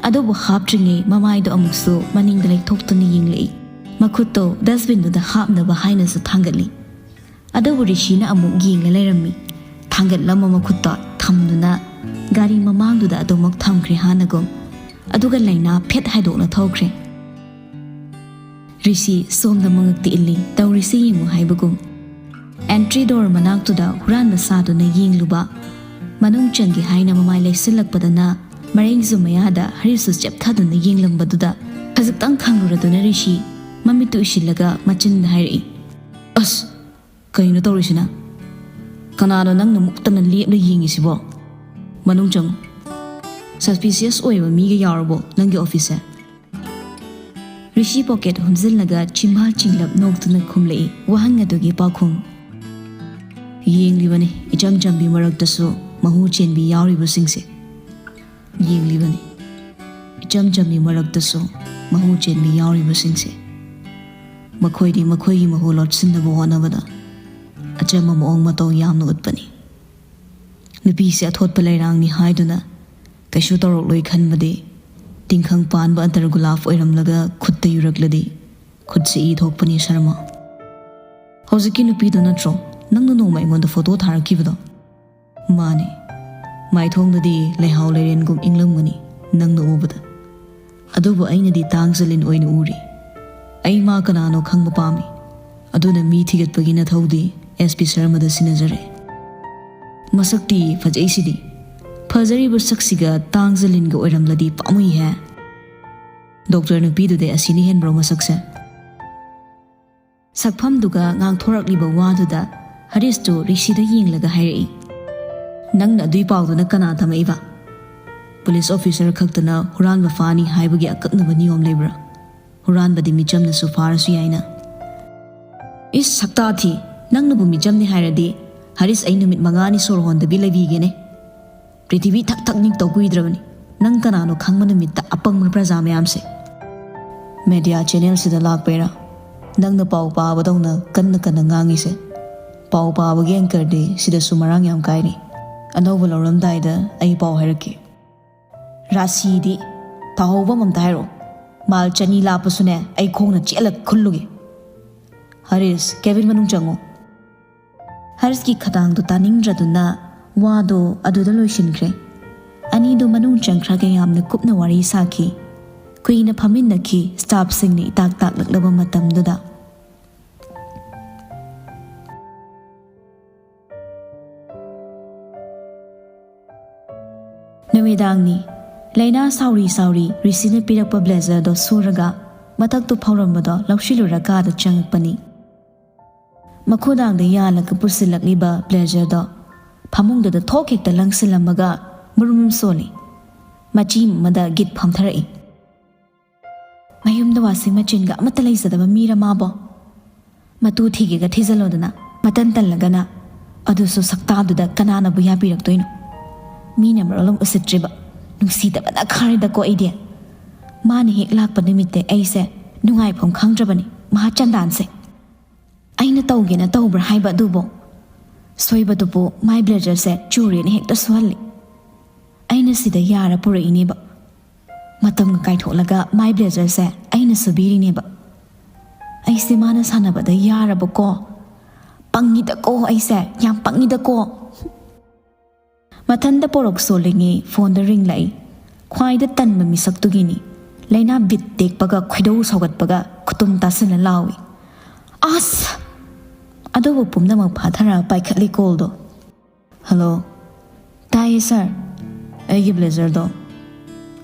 ꯑꯗꯨꯕꯨ ꯍꯥꯞꯇ꯭ꯔꯤꯉꯩ ꯃꯃꯥꯏꯗꯣ ꯑꯃꯨꯛꯁꯨ ꯃꯅꯤꯡꯗ ꯂꯩꯊꯣꯛꯇꯨꯅ ꯌꯦꯡꯂꯛꯏ ꯃꯈꯨꯠꯇꯣ ꯗꯁꯕꯤꯟꯗꯨꯗ ꯍꯥꯞꯅꯕ ꯍꯥꯏꯅꯁꯨ ꯊꯥꯡꯒꯠꯂꯤ ꯑꯗꯨꯕꯨ ꯔꯤꯁꯤꯅ ꯑꯃꯨꯛ ꯌꯦꯡꯂ ꯂꯩꯔꯝꯃꯤ ꯊꯥꯡꯒꯠꯂꯝꯕ ꯃꯈꯨꯠꯇꯣ ꯊꯝꯗꯨꯅ ꯒꯥꯔꯤ ꯃꯃꯥꯡꯗꯨꯗ ꯑꯗꯨꯃꯛ ꯊꯝꯈ꯭ꯔꯦ ꯍꯥꯟꯅꯒꯨꯝ ꯑꯗꯨꯒ ꯂꯩꯅꯥ ꯐꯦꯠ ꯍꯥꯏꯗꯣꯛꯅ ꯊꯧꯈ꯭ꯔꯦ ꯔꯤꯁꯤ ꯁꯣꯝꯗ ꯃꯉꯛꯇ ꯏꯜꯂꯤ ꯇꯧꯔꯤꯁꯤ ꯌꯦꯡꯉꯨ ꯍꯥꯏꯕꯒꯨꯝ ꯑꯦꯟꯇ꯭ꯔꯤ ꯗꯣꯔ ꯃꯅꯥꯛꯇꯨꯗ ꯍꯨꯔꯥꯟꯕ ꯁꯥꯗꯨꯅ ꯌꯦꯡꯂꯨꯕ ꯃꯅꯨꯡ ꯆꯪꯒꯦ ꯍꯥꯏꯅ ꯃꯃꯥꯏ ꯂꯩꯁꯤꯜꯂꯛꯄꯗꯅ ꯃꯔꯦꯡꯖꯨ ꯃꯌꯥꯗ ꯍꯔꯤꯁꯨ ꯆꯦꯞꯊꯗꯨꯅ ꯌꯦꯡꯂꯝꯕꯗꯨꯗ ꯈꯖꯤꯛꯇꯪ ꯈꯪꯂꯨꯔꯗꯨꯅ ꯔꯤꯁꯤ ꯃꯃꯤꯠꯇꯨ ꯎꯏꯁꯤꯜꯂꯒ ꯃꯆꯤꯟꯗ ꯍꯥꯏꯔꯛꯏ ꯑꯁ ꯀꯩꯅꯣ ꯇꯧꯔꯤꯁꯤꯅ ꯀꯅꯥꯅꯣ ꯅꯪꯅ ꯃꯨꯛꯇꯅ ꯂꯦꯞꯂ ꯌꯦꯡꯉꯤꯁꯤꯕꯣ ꯃꯅꯨꯡ ꯆꯪꯉꯨ ꯁꯁꯄꯤꯁꯤꯌꯁ ꯑꯣꯏꯕ ꯃꯤꯒ ꯌꯥꯎꯔꯕꯣ ꯅꯪꯒꯤ ꯑꯣꯐꯤꯁꯁꯦ ꯔꯤꯁꯤ ꯄꯣꯀꯦꯠ ꯍꯨꯝꯖꯤꯜꯂꯒ ꯆꯤꯝꯕꯥꯜ ꯆꯤꯡꯂꯞ ꯅꯣꯛꯇꯨꯅ ꯈꯨꯝꯂꯛꯏ ꯋꯥꯍꯪ ꯑꯗꯨꯒꯤ ꯄꯥꯎꯈꯨꯝ ꯌꯦꯡꯂꯤꯕꯅꯤ ꯏꯆꯝ ꯆꯝꯕꯤ ꯃꯔꯛꯇꯁꯨ ꯃꯍꯨ ꯆꯦꯟꯕꯤ ꯌꯥꯎꯔꯤꯕꯁꯤꯡꯁꯦ ꯌꯦꯡꯂꯤꯕꯅꯤ ꯏꯆꯝ ꯆꯝꯕꯤ ꯃꯔꯛꯇꯁꯨ ꯃꯍꯨ ꯆꯦꯟꯕꯤ ꯌꯥꯎꯔꯤꯕꯁꯤꯡꯁꯦ ꯃꯈꯣꯏꯗꯤ ꯃꯈꯣꯏꯒꯤ ꯃꯍꯨ ꯂꯣꯠꯁꯤꯟꯅꯕ ꯍꯣꯠꯅꯕꯗ ꯑꯆꯝꯕ ꯃꯑꯣꯡ ꯃꯇꯧ ꯌꯥꯝꯅ ꯎꯠꯄꯅꯤ ꯅꯨꯄꯤꯁꯦ ꯑꯊꯣꯠꯄ ꯂꯩꯔꯥꯡꯅꯤ ꯍꯥꯏꯗꯨꯅ ꯀꯩꯁꯨ ꯇꯧꯔꯛꯂꯣꯏ ꯈꯟꯕꯗꯤ ꯇꯤꯡꯈꯪ ꯄꯥꯟꯕ ꯑꯟꯇꯔ ꯒꯨꯂꯥꯞ ꯑꯣꯏꯔꯝꯂꯒ ꯈꯨꯠꯇ ꯌꯨꯔꯛꯂꯗꯤ ꯈꯨꯠꯁꯦ ꯏ ꯊꯣꯛꯄꯅꯤ ꯁꯔꯃ ꯍꯧꯖꯤꯛꯀꯤ ꯅꯨꯄꯤꯗꯣ ꯅꯠꯇ꯭ꯔꯣ ꯅꯪꯅ ꯅꯣꯡꯃ ꯑꯩꯉꯣꯟꯗ ꯐꯣꯇꯣ ꯊꯥꯔꯛꯈꯤꯕꯗꯣ ꯃꯥꯅꯤ ꯃꯥꯏꯊꯣꯡꯗꯗꯤ ꯂꯩꯍꯥꯎ ꯂꯩꯔꯦꯟꯒꯨꯝ ꯏꯪꯂꯝꯒꯅꯤ ꯅꯪꯅ ꯎꯕꯗ ꯑꯗꯨꯕꯨ ꯑꯩꯅꯗꯤ ꯇꯥꯡꯖꯂꯤꯟ ꯑꯣꯏꯅ ꯎꯔꯤ ꯑꯩ ꯃꯥ ꯀꯅꯥꯅꯣ ꯈꯪꯕ ꯄꯥꯝꯃꯤ ꯑꯗꯨꯅ ꯃꯤ ꯊꯤꯒꯠꯄꯒꯤ ꯅꯊꯧꯗꯤ SP ꯁꯔꯃꯗ ꯁꯤꯟꯅꯖꯔꯦ ꯃꯁꯛꯇꯤ ꯐꯖꯩꯁꯤꯗꯤ ꯐꯖꯔꯤꯕ ꯁꯛꯁꯤꯒ ꯇꯥꯡꯖꯂꯤꯟꯒ ꯑꯣꯏꯔꯝꯂꯗꯤ ꯄꯥꯝꯃꯨꯏꯍꯦ ꯗꯣꯛꯇꯔ ꯅꯨꯄꯤꯗꯨꯗꯩ ꯑꯁꯤꯅ ꯍꯦꯟꯕ꯭ꯔꯣ ꯃꯁꯛꯁꯦ ꯁꯛꯐꯝꯗꯨꯒ ꯉꯥꯡꯊꯣꯔꯛꯂꯤꯕ ꯋꯥꯗꯨꯗ ꯍꯔꯤꯁꯇꯨ ꯔꯤꯁꯤꯗ ꯌꯦꯡꯂꯒ ꯍꯥꯏꯔꯛꯏ ꯅꯪꯅ ꯑꯗꯨꯏ ꯄꯥꯎꯗꯨꯅ ꯀꯅꯥ ꯊꯝꯃꯛꯏꯕ ꯄꯨꯂꯤꯁ ꯑꯣꯐꯤꯁꯔ ꯈꯛꯇꯅ ꯍꯨꯔꯥꯟꯕ ꯐꯥꯅꯤ ꯍꯥꯏꯕꯒꯤ ꯑꯀꯛꯅꯕ ꯅꯤꯌꯣꯝ ꯂꯩꯕ꯭ꯔꯥ ꯍꯨꯔꯥꯟꯕꯗꯤ ꯃꯤꯆꯝꯅꯁꯨ ꯐꯥꯔꯁꯨ ꯌꯥꯏꯅ ꯏꯁ ꯁꯛꯇꯥꯊꯤ ꯅꯪꯅꯕꯨ ꯃꯤꯆꯝꯅꯤ ꯍꯥꯏꯔꯗꯤ ꯍꯔꯤꯁ ꯑꯩ ꯅꯨꯃꯤꯠ 5ꯅꯤ ꯁꯣꯔ ꯍꯣꯟꯗꯕꯤ ꯂꯩꯕꯤꯒꯦꯅꯦ ꯄ꯭ꯔꯤꯊꯤꯕꯤ ꯊꯛ ꯊꯛ ꯅꯤꯛꯇꯧ ꯀꯨꯏꯗ꯭ꯔꯕꯅꯤ ꯅꯪ ꯀꯅꯥꯅꯣ ꯈꯪꯕ ꯅꯨꯃꯤꯠꯇ ꯑꯄꯪꯕ ꯄ꯭ꯔꯖꯥ ꯃꯌꯥꯝꯁꯦ ꯃꯦꯗꯤꯌꯥ ꯆꯦꯅꯦꯜꯁꯤꯗ ꯂꯥꯛꯄꯩꯔꯥ ꯅꯪꯅ ꯄꯥꯎ ꯄꯥꯕꯗꯧꯅ ꯀꯟꯅ ꯀꯟꯅ ꯉꯥꯡꯉꯤꯁꯦ ꯄꯥꯎ ꯄꯥꯕꯒꯤ ꯑꯦꯡꯀꯔꯗꯤ ꯁꯤꯗꯁꯨ ꯃꯔꯥꯡ ꯌꯥꯝ ꯀꯥꯏꯔꯤ ꯑꯅꯧꯕ ꯂꯧꯔꯝꯗꯥꯏꯗ ꯑꯩ ꯄꯥꯎ ꯍꯥꯏꯔꯛꯀꯦ ꯔꯥꯁꯤꯗꯤ ꯇꯥꯍꯧꯕ ꯑꯝꯇ ꯍꯥꯏꯔꯛꯑꯣ ꯃꯥꯜ 200 ꯂꯥꯞꯄꯁꯨꯅꯦ ꯑꯩ ꯈꯣꯡꯅ ꯆꯦꯜꯂꯒ ꯈꯨꯜꯂꯨꯒꯦ ꯍꯔꯤꯁ ꯀꯦꯕꯤꯟ ꯃꯅꯨꯡ ꯆꯪꯉꯣ ꯍꯔꯤꯁꯀꯤ ꯈꯗꯥꯡꯗꯣ ꯇꯥꯅꯤꯡꯗ꯭ꯔꯗꯨꯅ ꯋꯥꯗꯣ ꯑꯗꯨꯗ ꯂꯣꯏꯁꯤꯟꯈ꯭ꯔꯦ ꯑꯅꯤꯗꯣ ꯃꯅꯨꯡ ꯆꯪꯈ꯭ꯔꯒ ꯌꯥꯝꯅ ꯀꯨꯞꯅ ꯋꯥꯔꯤ ꯁꯥꯈꯤ ꯀꯨꯏꯅ ꯐꯝꯃꯤꯟꯅꯈꯤ ꯁ꯭ꯇꯥꯐꯁꯤꯡꯅ ꯏꯇꯥꯛ ꯇꯥꯛꯂꯛꯂꯕ ꯃꯇꯝꯗꯨꯗ ꯅꯨꯃꯤꯗꯥꯡꯅꯤ ꯂꯩꯅꯥ ꯁꯥꯎꯔꯤ ꯔꯤꯁꯤꯅ ꯄꯤꯔꯛꯄ ꯕ꯭ꯂꯦꯖꯔꯗꯣ ꯁꯨꯔꯒ ꯃꯊꯛꯇꯨ ꯐꯥꯎꯔꯝꯕꯗꯣ ꯂꯧꯁꯤꯜꯂꯨꯔ ꯀꯥꯗ ꯆꯪꯉꯛꯄꯅꯤ ꯃꯈꯨꯗꯥꯡꯗ ꯌꯥꯜꯂꯒ ꯄꯨꯁꯤꯜꯂꯛꯂꯤꯕ ꯕ꯭ꯂꯦꯖꯔꯗꯣ ꯐꯃꯨꯡꯗꯨꯗ ꯊꯣꯛ ꯍꯦꯛꯇ ꯂꯪꯁꯤꯜꯂꯝꯃꯒ ꯃꯨꯔꯨꯝ ꯁꯣꯜꯂꯤ ꯃꯆꯤ ꯑꯃꯗ ꯒꯤꯠ ꯐꯝꯊꯔꯛꯏ ꯃꯌꯨꯝꯗ ꯋꯥꯁꯤꯡ ꯃꯦꯆꯤꯟꯒ ꯑꯃꯠꯇ ꯂꯩꯖꯗꯕ ꯃꯤꯔ ꯃꯥꯕꯣ ꯃꯇꯨ ꯊꯤꯒꯦꯒ ꯊꯤꯖꯜꯂꯣꯗꯅ ꯃꯇꯟ ꯇꯜꯂꯒꯅ ꯑꯗꯨꯁꯨ ꯁꯛꯇꯥꯗꯨꯗ ꯀꯅꯥꯅꯕꯨ ꯌꯥꯕꯤꯔꯛꯇꯣꯏꯅꯣ ꯃꯤꯅ ꯃꯔꯣꯜ ꯎꯁꯤꯠꯇ꯭ꯔꯤꯕ ꯅꯨꯡꯁꯤꯗꯕꯅ ꯈꯥꯔꯤꯗꯀꯣ ꯑꯩꯗꯤ ꯃꯥꯅ ꯍꯦꯛ ꯂꯥꯛꯄ ꯅꯨꯃꯤꯠꯇ ꯑꯩꯁꯦ ꯅꯨꯡꯉꯥꯏꯐꯝ ꯈꯪꯗ꯭ꯔꯕꯅꯤ ꯃꯍꯥ ꯆꯟꯗꯥꯟꯁꯦ ꯑꯩꯅ ꯇꯧꯒꯦꯅ ꯇꯧꯕ꯭ꯔꯥ ꯍꯥꯏꯕ ꯑꯗꯨꯕꯨ ꯁꯣꯏꯕꯗꯨꯕꯨ ꯃꯥꯏ ꯕ꯭ꯂꯦꯖꯔꯁꯦ ꯆꯨꯔꯦꯅ ꯍꯦꯛꯇ ꯁꯨꯍꯜꯂꯤ ꯑꯩꯅ ꯁꯤꯗ ꯌꯥꯔ ꯄꯨꯔꯛꯏꯅꯦꯕ ꯃꯇꯝꯒ ꯀꯥꯏꯊꯣꯛꯂꯒ ꯃꯥꯏ ꯕ꯭ꯂꯦꯖꯔꯁꯦ ꯑꯩꯅ ꯁꯨꯕꯤꯔꯤꯅꯦꯕ ꯑꯩꯁꯦ ꯃꯥꯅ ꯁꯥꯟꯅꯕꯗ ꯌꯥꯔꯕꯀꯣ ꯄꯪꯉꯤꯗꯀꯣ ꯑꯩꯁꯦ ꯌꯥꯝ ꯄꯪꯉꯤꯗꯀꯣ ꯃꯊꯟꯗ ꯄꯣꯔꯣꯛ ꯁꯣꯜꯂꯤꯉꯩ ꯐꯣꯟꯗ ꯔꯤꯡ ꯂꯥꯛꯏ ꯈ꯭ꯋꯥꯏꯗ ꯇꯟꯕ ꯃꯤꯁꯛꯇꯨꯒꯤꯅꯤ ꯂꯩꯅꯥ ꯕꯤꯠ ꯇꯦꯛꯄꯒ ꯈꯣꯏꯗꯧ ꯁꯧꯒꯠꯄꯒ ꯈꯨꯇꯨꯝ ꯇꯥꯁꯤꯜꯂ ꯂꯥꯎꯏ ꯑꯁ ꯑꯗꯨꯕꯨ ꯄꯨꯝꯅꯃꯛ ꯐꯥꯊꯔ ꯄꯥꯏꯈꯠꯂꯤ ꯀꯣꯜꯗꯣ ꯍꯜꯂꯣ ꯇꯥꯏꯌꯦ ꯁꯥꯔ ꯑꯩꯒꯤ ꯕ꯭ꯂꯦꯖꯔꯗꯣ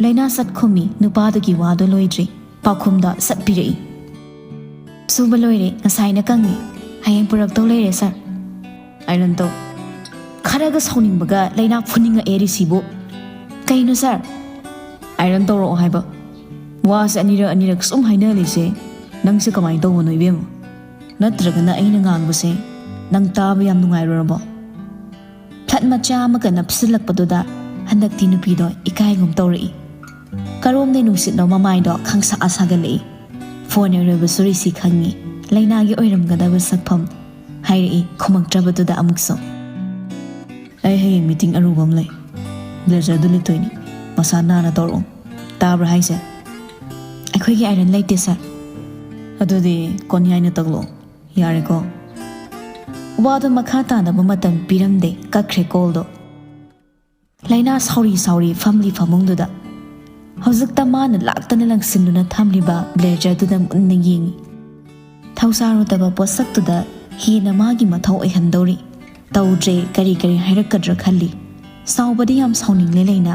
ꯂꯩꯅꯥ ꯁꯠ ꯈꯨꯝꯃꯤ ꯅꯨꯄꯥꯗꯨꯒꯤ ꯋꯥꯗꯣ ꯂꯣꯏꯗ꯭ꯔꯤ ꯄꯥꯎꯈꯨꯝꯗ ꯁꯠ ꯄꯤꯔꯛꯏ ꯁꯨꯕ ꯂꯣꯏꯔꯦ ꯉꯁꯥꯏꯅ ꯀꯪꯉꯤ ꯍꯌꯦꯡ ꯄꯨꯔꯛꯇꯧ ꯂꯩꯔꯦ ꯁꯥꯔ ꯑꯥꯏꯔꯟ ꯇꯧ ꯈꯔꯒ ꯁꯥꯎꯅꯤꯡꯕꯒ ꯂꯩꯅꯥ ꯐꯨꯅꯤꯡꯉꯛꯑꯦ ꯔꯤꯁꯤꯕꯨ ꯀꯩꯅꯣ ꯁꯥꯔ ꯑꯥꯏꯔꯟ ꯇꯧꯔꯛꯑꯣ ꯍꯥꯏꯕ ꯋꯥꯁꯦ ꯑꯅꯤꯔꯛ ꯁꯨꯝ ꯍꯥꯏꯅꯔꯤꯁꯦ ꯅꯪꯁꯦ ꯀꯃꯥꯏꯅ ꯇꯧꯕꯅꯣ ꯏꯕꯦꯝꯃ ꯅꯠꯇ꯭ꯔꯒꯅ ꯑꯩꯅ ꯉꯥꯡꯕꯁꯦ ꯅꯪ ꯇꯥꯕ ꯌꯥꯝ ꯅꯨꯡꯉꯥꯏꯔꯨꯔꯕꯣ ꯐ꯭ꯂꯠ ꯃꯆꯥ ꯑꯃꯒ ꯅꯞꯁꯤꯜꯂꯛꯄꯗꯨꯗ ꯍꯟꯗꯛꯇꯤ ꯅꯨꯄꯤꯗꯣ ꯏꯀꯥꯏꯒꯨꯝ ꯇꯧꯔꯛꯏ ꯀꯔꯣꯝꯗꯩ ꯅꯨꯡꯁꯤꯠꯅꯣ ꯃꯃꯥꯏꯗꯣ ꯈꯪꯁꯥ ꯁꯥꯒꯠꯂꯛꯏ ꯐꯣꯟ ꯑꯣꯏꯔꯕꯁꯨ ꯔꯤꯁꯤ ꯈꯪꯉꯤ ꯂꯩꯅꯥꯒꯤ ꯑꯣꯏꯔꯝꯒꯗꯕ ꯁꯛꯐꯝ ꯍꯥꯏꯔꯛꯏ ꯈꯨꯃꯛꯇ꯭ꯔꯕꯗꯨꯗ ꯑꯃꯨꯛꯁꯨ ꯑꯩ ꯍꯌꯦꯡ ꯃꯤꯇꯤꯡ ꯑꯔꯨꯕ ꯑꯃ ꯂꯩ ꯕ꯭ꯂꯦꯖꯔꯗꯨ ꯂꯤꯠꯇꯣꯏꯅꯤ ꯃꯁꯥ ꯅꯥꯟꯅ ꯇꯧꯔꯛꯑꯣ ꯇꯥꯕ꯭ꯔꯥ ꯍꯥꯏꯁꯦ ꯑꯩꯈꯣꯏꯒꯤ ꯑꯥꯏꯔꯟ ꯂꯩꯇꯦ ꯁꯥꯔ ꯑꯗꯨꯗꯤ ꯀꯣꯟꯌꯥꯏꯅ ꯇꯛꯂꯣ ꯌꯥꯔꯦꯀꯣ ꯋꯥꯗꯣ ꯃꯈꯥ ꯇꯥꯅꯕ ꯃꯇꯝ ꯄꯤꯔꯝꯗꯦ ꯀꯛꯈ꯭ꯔꯦ ꯀꯣꯜꯗꯣ ꯂꯩꯅꯥ ꯁꯥꯎꯔꯤ ꯐꯝꯂꯤ ꯐꯃꯨꯡꯗꯨꯗ ꯍꯧꯖꯤꯛꯇ ꯃꯥꯅ ꯂꯥꯛꯇꯅ ꯂꯪꯁꯤꯟꯗꯨꯅ ꯊꯝꯂꯤꯕ ꯕ꯭ꯂꯦꯖꯔꯗꯨꯗ ꯃꯨꯟꯅ ꯌꯦꯡꯉꯤ ꯊꯧꯁꯥꯔꯨꯗꯕ ꯄꯣꯠꯁꯛꯇꯨꯗ ꯍꯦꯟꯅ ꯃꯥꯒꯤ ꯃꯊꯧ ꯑꯣꯏꯍꯟꯗꯧꯔꯤ ꯇꯧꯗ꯭ꯔꯦ ꯀꯔꯤ ꯍꯥꯏꯔꯛꯀꯗ꯭ꯔꯥ ꯈꯜꯂꯤ ꯁꯥꯎꯕꯗꯤ ꯌꯥꯝ ꯁꯥꯎꯅꯤꯡꯂꯦ ꯂꯩꯅꯥ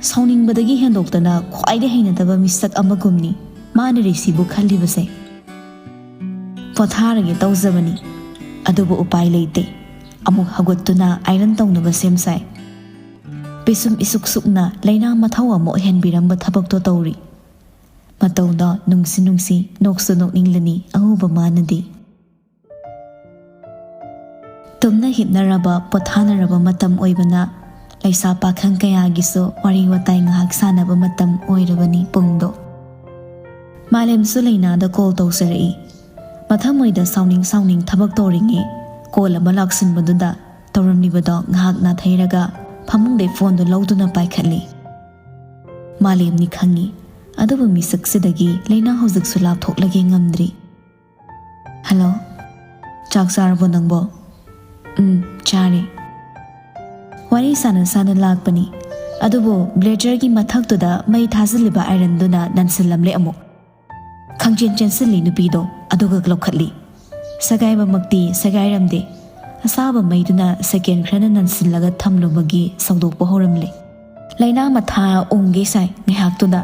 ꯁꯥꯎꯅꯤꯡꯕꯗꯒꯤ ꯍꯦꯟꯗꯣꯛꯇꯅ ꯈ꯭ꯋꯥꯏꯗꯒꯤ ꯍꯩꯅꯗꯕ ꯃꯤꯁꯛ ꯑꯃꯒꯨꯝꯅꯤ ꯃꯥꯅ ꯔꯤꯁꯤꯕꯨ ꯈꯜꯂꯤꯕꯁꯦ ꯄꯣꯊꯥꯔꯒꯦ ꯇꯧꯖꯕꯅꯤ ꯑꯗꯨꯕꯨ ꯎꯄꯥꯏ ꯂꯩꯇꯦ ꯑꯃꯨꯛ ꯍꯧꯒꯠꯇꯨꯅ ꯑꯥꯏꯔꯟ ꯇꯧꯅꯕ ꯁꯦꯝ ꯁꯥꯏ ꯄꯤꯁꯨꯝ ꯏꯁꯨꯛ ꯁꯨꯛꯅ ꯂꯩꯅꯥ ꯃꯊꯧ ꯑꯃ ꯑꯣꯏꯍꯟꯕꯤꯔꯝꯕ ꯊꯕꯛꯇꯣ ꯇꯧꯔꯤ ꯃꯇꯧꯗ ꯅꯨꯡꯁꯤ ꯅꯣꯛꯁꯨ ꯅꯣꯛꯅꯤꯡꯂꯅꯤ ꯑꯉꯧꯕ ꯃꯥꯅꯗꯤ ꯇꯨꯝꯅ ꯍꯤꯞꯅꯔꯕ ꯄꯣꯊꯥꯅꯔꯕ ꯃꯇꯝ ꯑꯣꯏꯕꯅ ꯂꯩꯁꯥ ꯄꯥꯈꯪ ꯀꯌꯥꯒꯤꯁꯨ ꯋꯥꯔꯤ ꯋꯥꯇꯥꯏ ꯉꯥꯏꯍꯥꯛ ꯁꯥꯟꯅꯕ ꯃꯇꯝ ꯑꯣꯏꯔꯕꯅꯤ ꯄꯨꯡꯗꯣ ꯃꯥꯂꯦꯝꯁꯨ ꯂꯩꯅꯥꯗ ꯀꯣꯜ ꯇꯧꯖꯔꯛꯏ ꯃꯊꯃꯣꯏꯗ ꯁꯥꯎꯅꯤꯡ ꯊꯕꯛ ꯇꯧꯔꯤꯉꯩ ꯀꯣꯜ ꯑꯃ ꯂꯥꯛꯁꯤꯟꯕꯗꯨꯗ ꯇꯧꯔꯝꯂꯤꯕꯗꯣ ꯉꯥꯏꯍꯥꯛ ꯅꯥꯊꯩꯔꯒ ꯐꯃꯨꯡꯗꯩ ꯐꯣꯟꯗꯣ ꯂꯧꯗꯨꯅ ꯄꯥꯏꯈꯠꯂꯤ ꯃꯥꯂꯦꯝꯅꯤ ꯈꯪꯉꯤ ꯑꯗꯨꯕꯨ ꯃꯤꯁꯛꯁꯤꯗꯒꯤ ꯂꯩꯅꯥ ꯍꯧꯖꯤꯛꯁꯨ ꯂꯥꯞꯊꯣꯛꯂꯒꯦ ꯉꯝꯗ꯭ꯔꯤ ꯍꯜꯂꯣ ꯆꯥꯛ ꯆꯥꯔꯕꯣ ꯅꯪꯕꯣ ꯆꯥꯔꯦ ꯋꯥꯔꯤ ꯁꯥꯅ ꯂꯥꯛꯄꯅꯤ ꯑꯗꯨꯕꯨ ꯕ꯭ꯂꯦꯖꯔꯒꯤ ꯃꯊꯛꯇꯨꯗ ꯃꯩ ꯊꯥꯖꯤꯜꯂꯤꯕ ꯑꯥꯏꯔꯟꯗꯨꯅ ꯅꯟꯁꯤꯜꯂꯝꯂꯦ ꯑꯃꯨꯛ ꯈꯪꯆꯦꯟ ꯆꯦꯟꯁꯤꯜꯂꯤ ꯅꯨꯄꯤꯗꯣ ꯑꯗꯨꯒ ꯂꯧꯈꯠꯂꯤ ꯁꯦꯒꯥꯏꯕꯃꯛꯇꯤ ꯁꯦꯒꯥꯏꯔꯝꯗꯦ ꯑꯁꯥꯕ ꯃꯩꯗꯨꯅ ꯁꯦꯀꯦꯟ ꯈꯔꯅ ꯅꯟꯁꯤꯜꯂꯒ ꯊꯝꯂꯨꯕꯒꯤ ꯁꯧꯗꯣꯛꯄ ꯍꯧꯔꯝꯂꯦ ꯂꯩꯅꯥ ꯃꯊꯥ ꯎꯪꯒꯦ ꯁꯥꯏ ꯉꯥꯏꯍꯥꯛꯇꯨꯗ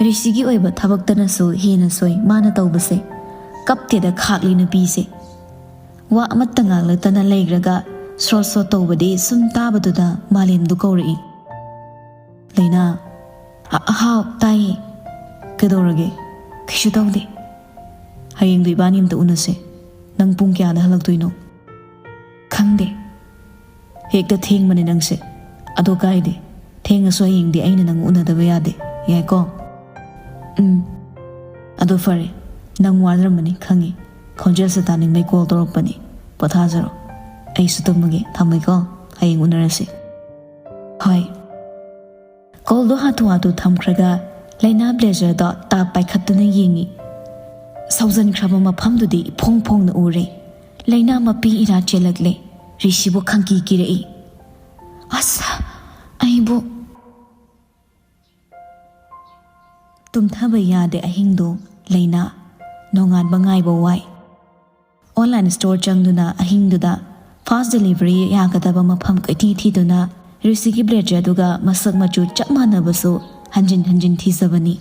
ꯔꯤꯁꯤꯒꯤ ꯑꯣꯏꯕ ꯊꯕꯛꯇꯅꯁꯨ ꯍꯦꯟꯅ ꯁꯣꯏ ꯃꯥꯅ ꯇꯧꯕꯁꯦ ꯀꯞꯇꯦꯗ ꯈꯥꯛꯂꯤ ꯅꯨꯄꯤꯁꯦ ꯋꯥ ꯑꯃꯠꯇ ꯉꯥꯡꯂꯛꯇꯅ ꯂꯩꯈ꯭ꯔꯒ ꯁ꯭ꯔꯣꯠ ꯇꯧꯕꯗꯤ ꯁꯨꯝ ꯇꯥꯕꯗꯨꯗ ꯃꯥꯂꯦꯝꯗꯨ ꯀꯧꯔꯛꯏ ꯂꯩꯅꯥ ꯑꯍꯥꯎ ꯇꯥꯏꯌꯦ ꯀꯩꯗꯧꯔꯒꯦ ꯀꯩꯁꯨ ꯇꯧꯗꯦ ꯍꯌꯦꯡꯗꯨ ꯏꯕꯥꯅꯤ ꯑꯝꯇ ꯎꯅꯁꯦ ꯅꯪ ꯄꯨꯡ ꯀꯌꯥꯗ ꯍꯜꯂꯛꯇꯣꯏꯅꯣ ꯈꯪꯗꯦ ꯍꯦꯛꯇ ꯊꯦꯡꯕꯅꯦ ꯅꯪꯁꯦ ꯑꯗꯣ ꯀꯥꯏꯗꯦ ꯊꯦꯡꯉꯁꯨ ꯍꯌꯦꯡꯗꯤ ꯑꯩꯅ ꯅꯪ ꯎꯅꯗꯕ ꯌꯥꯗꯦ ꯌꯥꯏꯀꯣ ꯑꯗꯣ ꯐꯔꯦ ꯅꯪ ꯋꯥꯔꯝꯃꯅꯤ ꯈꯪꯉꯤ ꯈꯣꯟꯖꯦꯜꯁꯦ ꯇꯥꯅꯤꯡꯕꯩ ꯀꯣꯜ ꯇꯧꯔꯛꯄꯅꯤ ꯄꯣꯊꯥꯖꯔꯣ ꯑꯩꯁꯨ ꯇꯨꯝꯃꯒꯦ ꯊꯝꯃꯦꯀꯣ ꯍꯌꯦꯡ ꯎꯅꯔꯁꯤ ꯍꯣꯏ ꯀꯣꯜꯗꯣ ꯍꯥꯊꯨ ꯍꯥꯊꯨ ꯊꯝꯈ꯭ꯔꯒ ꯂꯩꯅꯥ ꯕ꯭ꯂꯦꯖꯔꯗꯣ ꯇꯥꯞ ꯄꯥꯏꯈꯠꯇꯨꯅ ꯌꯦꯡꯉꯤ ꯁꯧꯖꯟꯈ꯭ꯔꯕ ꯃꯐꯝꯗꯨꯗꯤ ꯏꯐꯣꯡ ꯐꯣꯡꯅ ꯎꯔꯦ ꯂꯩꯅꯥ ꯃꯄꯤ ꯏꯔꯥ ꯆꯦꯜꯂꯛꯂꯦ ꯔꯤꯁꯤꯕꯨ ꯈꯪꯀꯤ ꯀꯤꯔꯛꯏ ꯑꯁ ꯑꯩꯕꯨ ꯇꯨꯝꯊꯕ ꯌꯥꯗꯦ ꯑꯍꯤꯡꯗꯣ ꯂꯩꯅꯥ ꯅꯣꯡꯉꯥꯟꯕ ꯉꯥꯏꯕ ꯋꯥꯏ ꯑꯣꯟꯂꯥꯏꯟ ꯁ꯭ꯇꯣꯔ ꯆꯪꯗꯨꯅ ꯑꯍꯤꯡꯗꯨꯗ ꯐꯥꯁꯠ ꯗꯦꯂꯤꯚꯔꯤ ꯌꯥꯒꯗꯕ ꯃꯐꯝ ꯀꯣꯏꯊꯤ ꯊꯤꯗꯨꯅ ꯔꯤꯁꯤꯒꯤ ꯕ꯭ꯂꯦꯖꯔꯗꯨꯒ ꯃꯁꯛ ꯃꯆꯨ ꯆꯞ ꯃꯥꯟꯅꯕꯁꯨ ꯍꯟꯖꯤꯟ ꯍꯟꯖꯤꯟ ꯊꯤꯖꯕꯅꯤ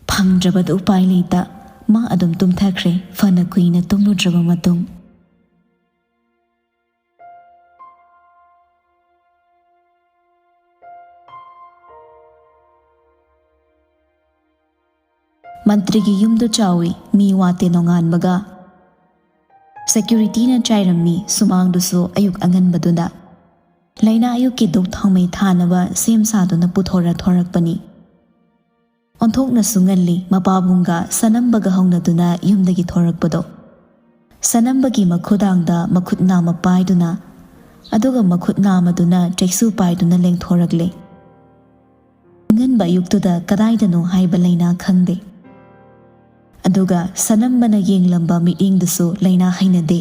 ꯐꯪꯗ꯭ꯔꯕꯗ ꯎꯄꯥꯏ ꯂꯩꯇ ꯃꯥ ꯑꯗꯨꯝ ꯇꯨꯝꯊꯈ꯭ꯔꯦ ꯐꯅ ꯀꯨꯏꯅ ꯇꯨꯝꯂꯨꯗ꯭ꯔꯕ ꯃꯇꯨꯡ ꯃꯟꯇ꯭ꯔꯤꯒꯤ ꯌꯨꯝꯗꯨ ꯆꯥꯎꯏ ꯃꯤ ꯋꯥꯠꯇꯦ ꯅꯣꯡꯉꯥꯟꯕꯒ ꯁꯦꯀ꯭ꯌꯨꯔꯤꯇꯤꯅ ꯆꯥꯏꯔꯝꯃꯤ ꯁꯨꯃꯥꯡꯗꯨꯁꯨ ꯑꯌꯨꯛ ꯑꯉꯟꯕꯗꯨꯗ ꯂꯩꯅꯥ ꯑꯌꯨꯛꯀꯤ ꯗꯨꯛ ꯊꯥꯎꯃꯩ ꯊꯥꯅꯕ ꯁꯦꯝ ꯁꯥꯗꯨꯅ ꯊꯣꯔꯛꯄꯅꯤ ꯑꯣꯟꯊꯣꯛꯅꯁꯨ ꯉꯜꯂꯤ ꯃꯄꯥꯕꯨꯡꯒ ꯁꯅꯝꯕꯒ ꯍꯧꯅꯗꯨꯅ ꯌꯨꯝꯗꯒꯤ ꯊꯣꯔꯛꯄꯗꯣ ꯁꯅꯝꯕꯒꯤ ꯃꯈꯨꯗꯥꯡꯗ ꯃꯈꯨꯠ ꯅꯥꯝꯃ ꯄꯥꯏꯗꯨꯅ ꯑꯗꯨꯒ ꯃꯈꯨꯠ ꯅꯥꯝꯃꯗꯨꯅ ꯆꯩꯁꯨ ꯄꯥꯏꯗꯨꯅ ꯂꯦꯡꯊꯣꯔꯛꯂꯦ ꯑꯉꯟꯕ ꯑꯌꯨꯛꯇꯨꯗ ꯀꯗꯥꯏꯗꯅꯣ ꯍꯥꯏꯕ ꯂꯩꯅꯥ ꯈꯪꯗꯦ ꯑꯗꯨꯒ ꯁꯅꯝꯕꯅ ꯌꯦꯡꯂꯝꯕ ꯃꯤꯠꯌꯦꯡꯗꯨꯁꯨ ꯂꯩꯅꯥ ꯍꯩꯅꯗꯦ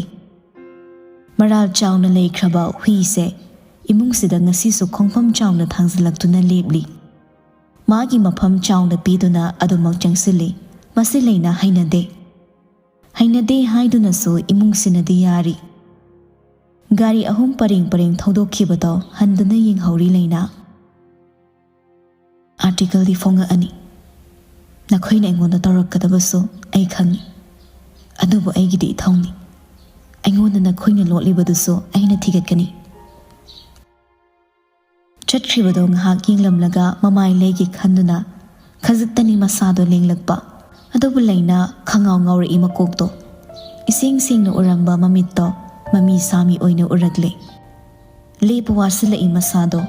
ꯃꯔꯥꯜ ꯆꯥꯎꯅ ꯂꯩꯈ꯭ꯔꯕ ꯍꯨꯏꯁꯦ ꯏꯃꯨꯡꯁꯤꯗ ꯉꯁꯤꯁꯨ ꯈꯣꯡꯐꯝ ꯆꯥꯎꯅ ꯊꯥꯡꯖꯤꯜꯂꯛꯇꯨꯅ ꯂꯦꯞꯂꯤ ꯃꯥꯒꯤ ꯃꯐꯝ ꯆꯥꯎꯅ ꯄꯤꯗꯨꯅ ꯑꯗꯨꯃꯛ ꯆꯪꯁꯤꯜꯂꯤ ꯃꯁꯤ ꯂꯩꯅꯥ ꯍꯩꯅꯗꯦ ꯍꯥꯏꯗꯨꯅꯁꯨ ꯏꯃꯨꯡꯁꯤꯅꯗꯤ ꯌꯥꯔꯤ ꯒꯥꯔꯤ 3 ꯄꯔꯦꯡ ꯄꯔꯦꯡ ꯊꯧꯗꯣꯛꯈꯤꯕꯗꯣ ꯍꯟꯗꯨꯅ ꯌꯦꯡꯍꯧꯔꯤ ꯂꯩꯅꯥ ꯑꯥꯔꯇꯤꯀꯜꯗꯤ ꯐꯣꯡꯉꯛꯑꯅꯤ ꯅꯈꯣꯏꯅ ꯑꯩꯉꯣꯟꯗ ꯇꯧꯔꯛꯀꯗꯕꯁꯨ ꯑꯩ ꯈꯪꯏ ꯑꯗꯨꯕꯨ ꯑꯩꯒꯤꯗꯤ ꯏꯊꯧꯅꯤ ꯑꯩꯉꯣꯟꯗ ꯅꯈꯣꯏꯅ ꯂꯣꯠꯂꯤꯕꯗꯨꯁꯨ ꯑꯩꯅ ꯊꯤꯒꯠꯀꯅꯤ ꯆꯠꯈ꯭ꯔꯤꯕꯗꯣ ꯉꯥꯏꯍꯥꯛ ꯌꯦꯡꯂꯝꯂꯒ ꯃꯃꯥꯏ ꯂꯩꯒꯦ ꯈꯟꯗꯨꯅ ꯈꯖꯤꯛꯇꯅꯤ ꯃꯁꯥꯗꯣ ꯂꯦꯡꯂꯛꯄ ꯑꯗꯨꯕꯨ ꯂꯩꯅꯥ ꯈꯪꯉꯥꯎ ꯉꯥꯎꯔꯛꯏ ꯃꯀꯣꯛꯇꯣ ꯏꯁꯦꯡ ꯁꯦꯡꯅ ꯎꯔꯝꯕ ꯃꯃꯤꯠꯇꯣ ꯃꯃꯤ ꯁꯥꯃꯤ ꯑꯣꯏꯅ ꯎꯔꯛꯂꯦ ꯂꯦꯞꯄ ꯋꯥꯁꯤꯜꯂꯛꯏ ꯃꯁꯥꯗꯣ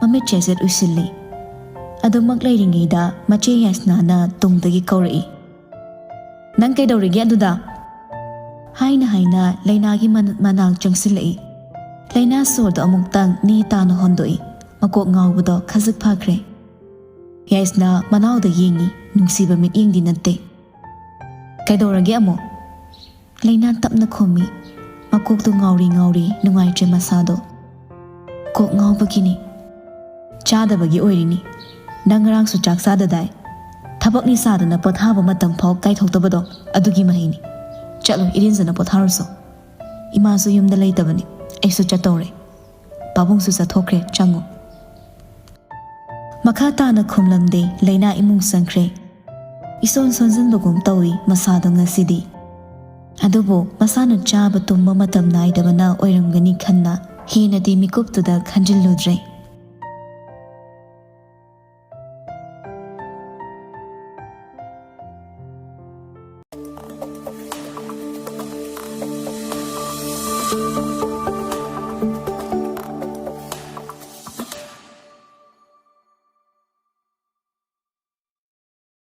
ꯃꯃꯤꯠ ꯆꯦꯖꯦꯠ ꯎꯏꯁꯤꯜꯂꯤ ꯑꯗꯨꯃꯛ ꯂꯩꯔꯤꯉꯩꯗ ꯃꯆꯦ ꯌꯥꯏꯁꯅꯥꯅ ꯇꯨꯡꯗꯒꯤ ꯀꯧꯔꯛꯏ ꯅꯪ ꯀꯩꯗꯧꯔꯤꯒꯦ ꯑꯗꯨꯗ ꯍꯥꯏꯅ ꯂꯩꯅꯥꯒꯤ ꯃꯅꯥꯛ ꯆꯪꯁꯤꯜꯂꯛꯏ ꯂꯩꯅꯥ ꯁꯣꯔꯗꯣ ꯑꯃꯨꯛꯇꯪ ꯅꯦ ꯇꯥꯅ ꯍꯣꯟꯗꯣꯛꯏ ꯃꯀꯣꯛ ꯉꯥꯎꯕꯗꯣ ꯈꯖꯤꯛ ꯐꯈ꯭ꯔꯦ ꯌꯥꯏꯁꯅꯥ ꯃꯅꯥꯎꯗ ꯌꯦꯡꯉꯤ ꯅꯨꯡꯁꯤꯕ ꯃꯤꯠꯌꯦꯡꯗꯤ ꯅꯠꯇꯦ ꯀꯩꯗꯧꯔꯒꯦ ꯑꯃꯨꯛ ꯂꯩꯅꯥ ꯇꯞꯅ ꯈꯨꯝꯃꯤ ꯃꯀꯣꯛꯇꯣ ꯉꯥꯎꯔꯤ ꯅꯨꯡꯉꯥꯏꯇ꯭ꯔꯦ ꯃꯁꯥꯗꯣ ꯀꯣꯛ ꯉꯥꯎꯕꯒꯤꯅꯤ ꯆꯥꯗꯕꯒꯤ ꯑꯣꯏꯔꯤꯅꯤ ꯅꯪ ꯉꯔꯥꯡꯁꯨ ꯆꯥꯛ ꯆꯥꯗꯗꯥꯏ ꯊꯕꯛꯅꯤ ꯁꯥꯗꯅ ꯄꯣꯊꯥꯕ ꯃꯇꯝ ꯐꯥꯎ ꯀꯥꯏꯊꯣꯛꯇꯕꯗꯣ ꯑꯗꯨꯒꯤ ꯃꯍꯩꯅꯤ ꯆꯠꯂꯣ ꯏꯔꯦꯟꯖꯅ ꯄꯣꯊꯥꯔꯨꯁꯣ ꯏꯃꯥꯁꯨ ꯌꯨꯝꯗ ꯂꯩꯇꯕꯅꯤ ꯑꯩꯁꯨ ꯆꯠꯇꯧꯔꯦ ꯄꯥꯕꯨꯡꯁꯨ ꯆꯠꯊꯣꯛꯈ꯭ꯔꯦ ꯆꯪꯉꯨ ꯃꯈꯥ ꯇꯥꯅ ꯈꯨꯝꯂꯝꯗꯦ ꯂꯩꯅꯥ ꯏꯃꯨꯡ ꯆꯪꯈ꯭ꯔꯦ ꯏꯁꯣꯟ ꯁꯣꯟꯖꯤꯟꯕꯒꯨꯝ ꯇꯧꯏ ꯃꯁꯥꯗꯣ ꯉꯁꯤꯗꯤ ꯑꯗꯨꯕꯨ ꯃꯁꯥꯅ ꯆꯥꯕ ꯇꯨꯝꯕ ꯃꯇꯝ ꯅꯥꯏꯗꯕꯅ ꯑꯣꯏꯔꯝꯒꯅꯤ ꯈꯟꯅ ꯍꯦꯟꯅꯗꯤ ꯃꯤꯀꯨꯞꯇꯨꯗ ꯈꯟꯖꯤꯜꯂꯨꯗ꯭ꯔꯦ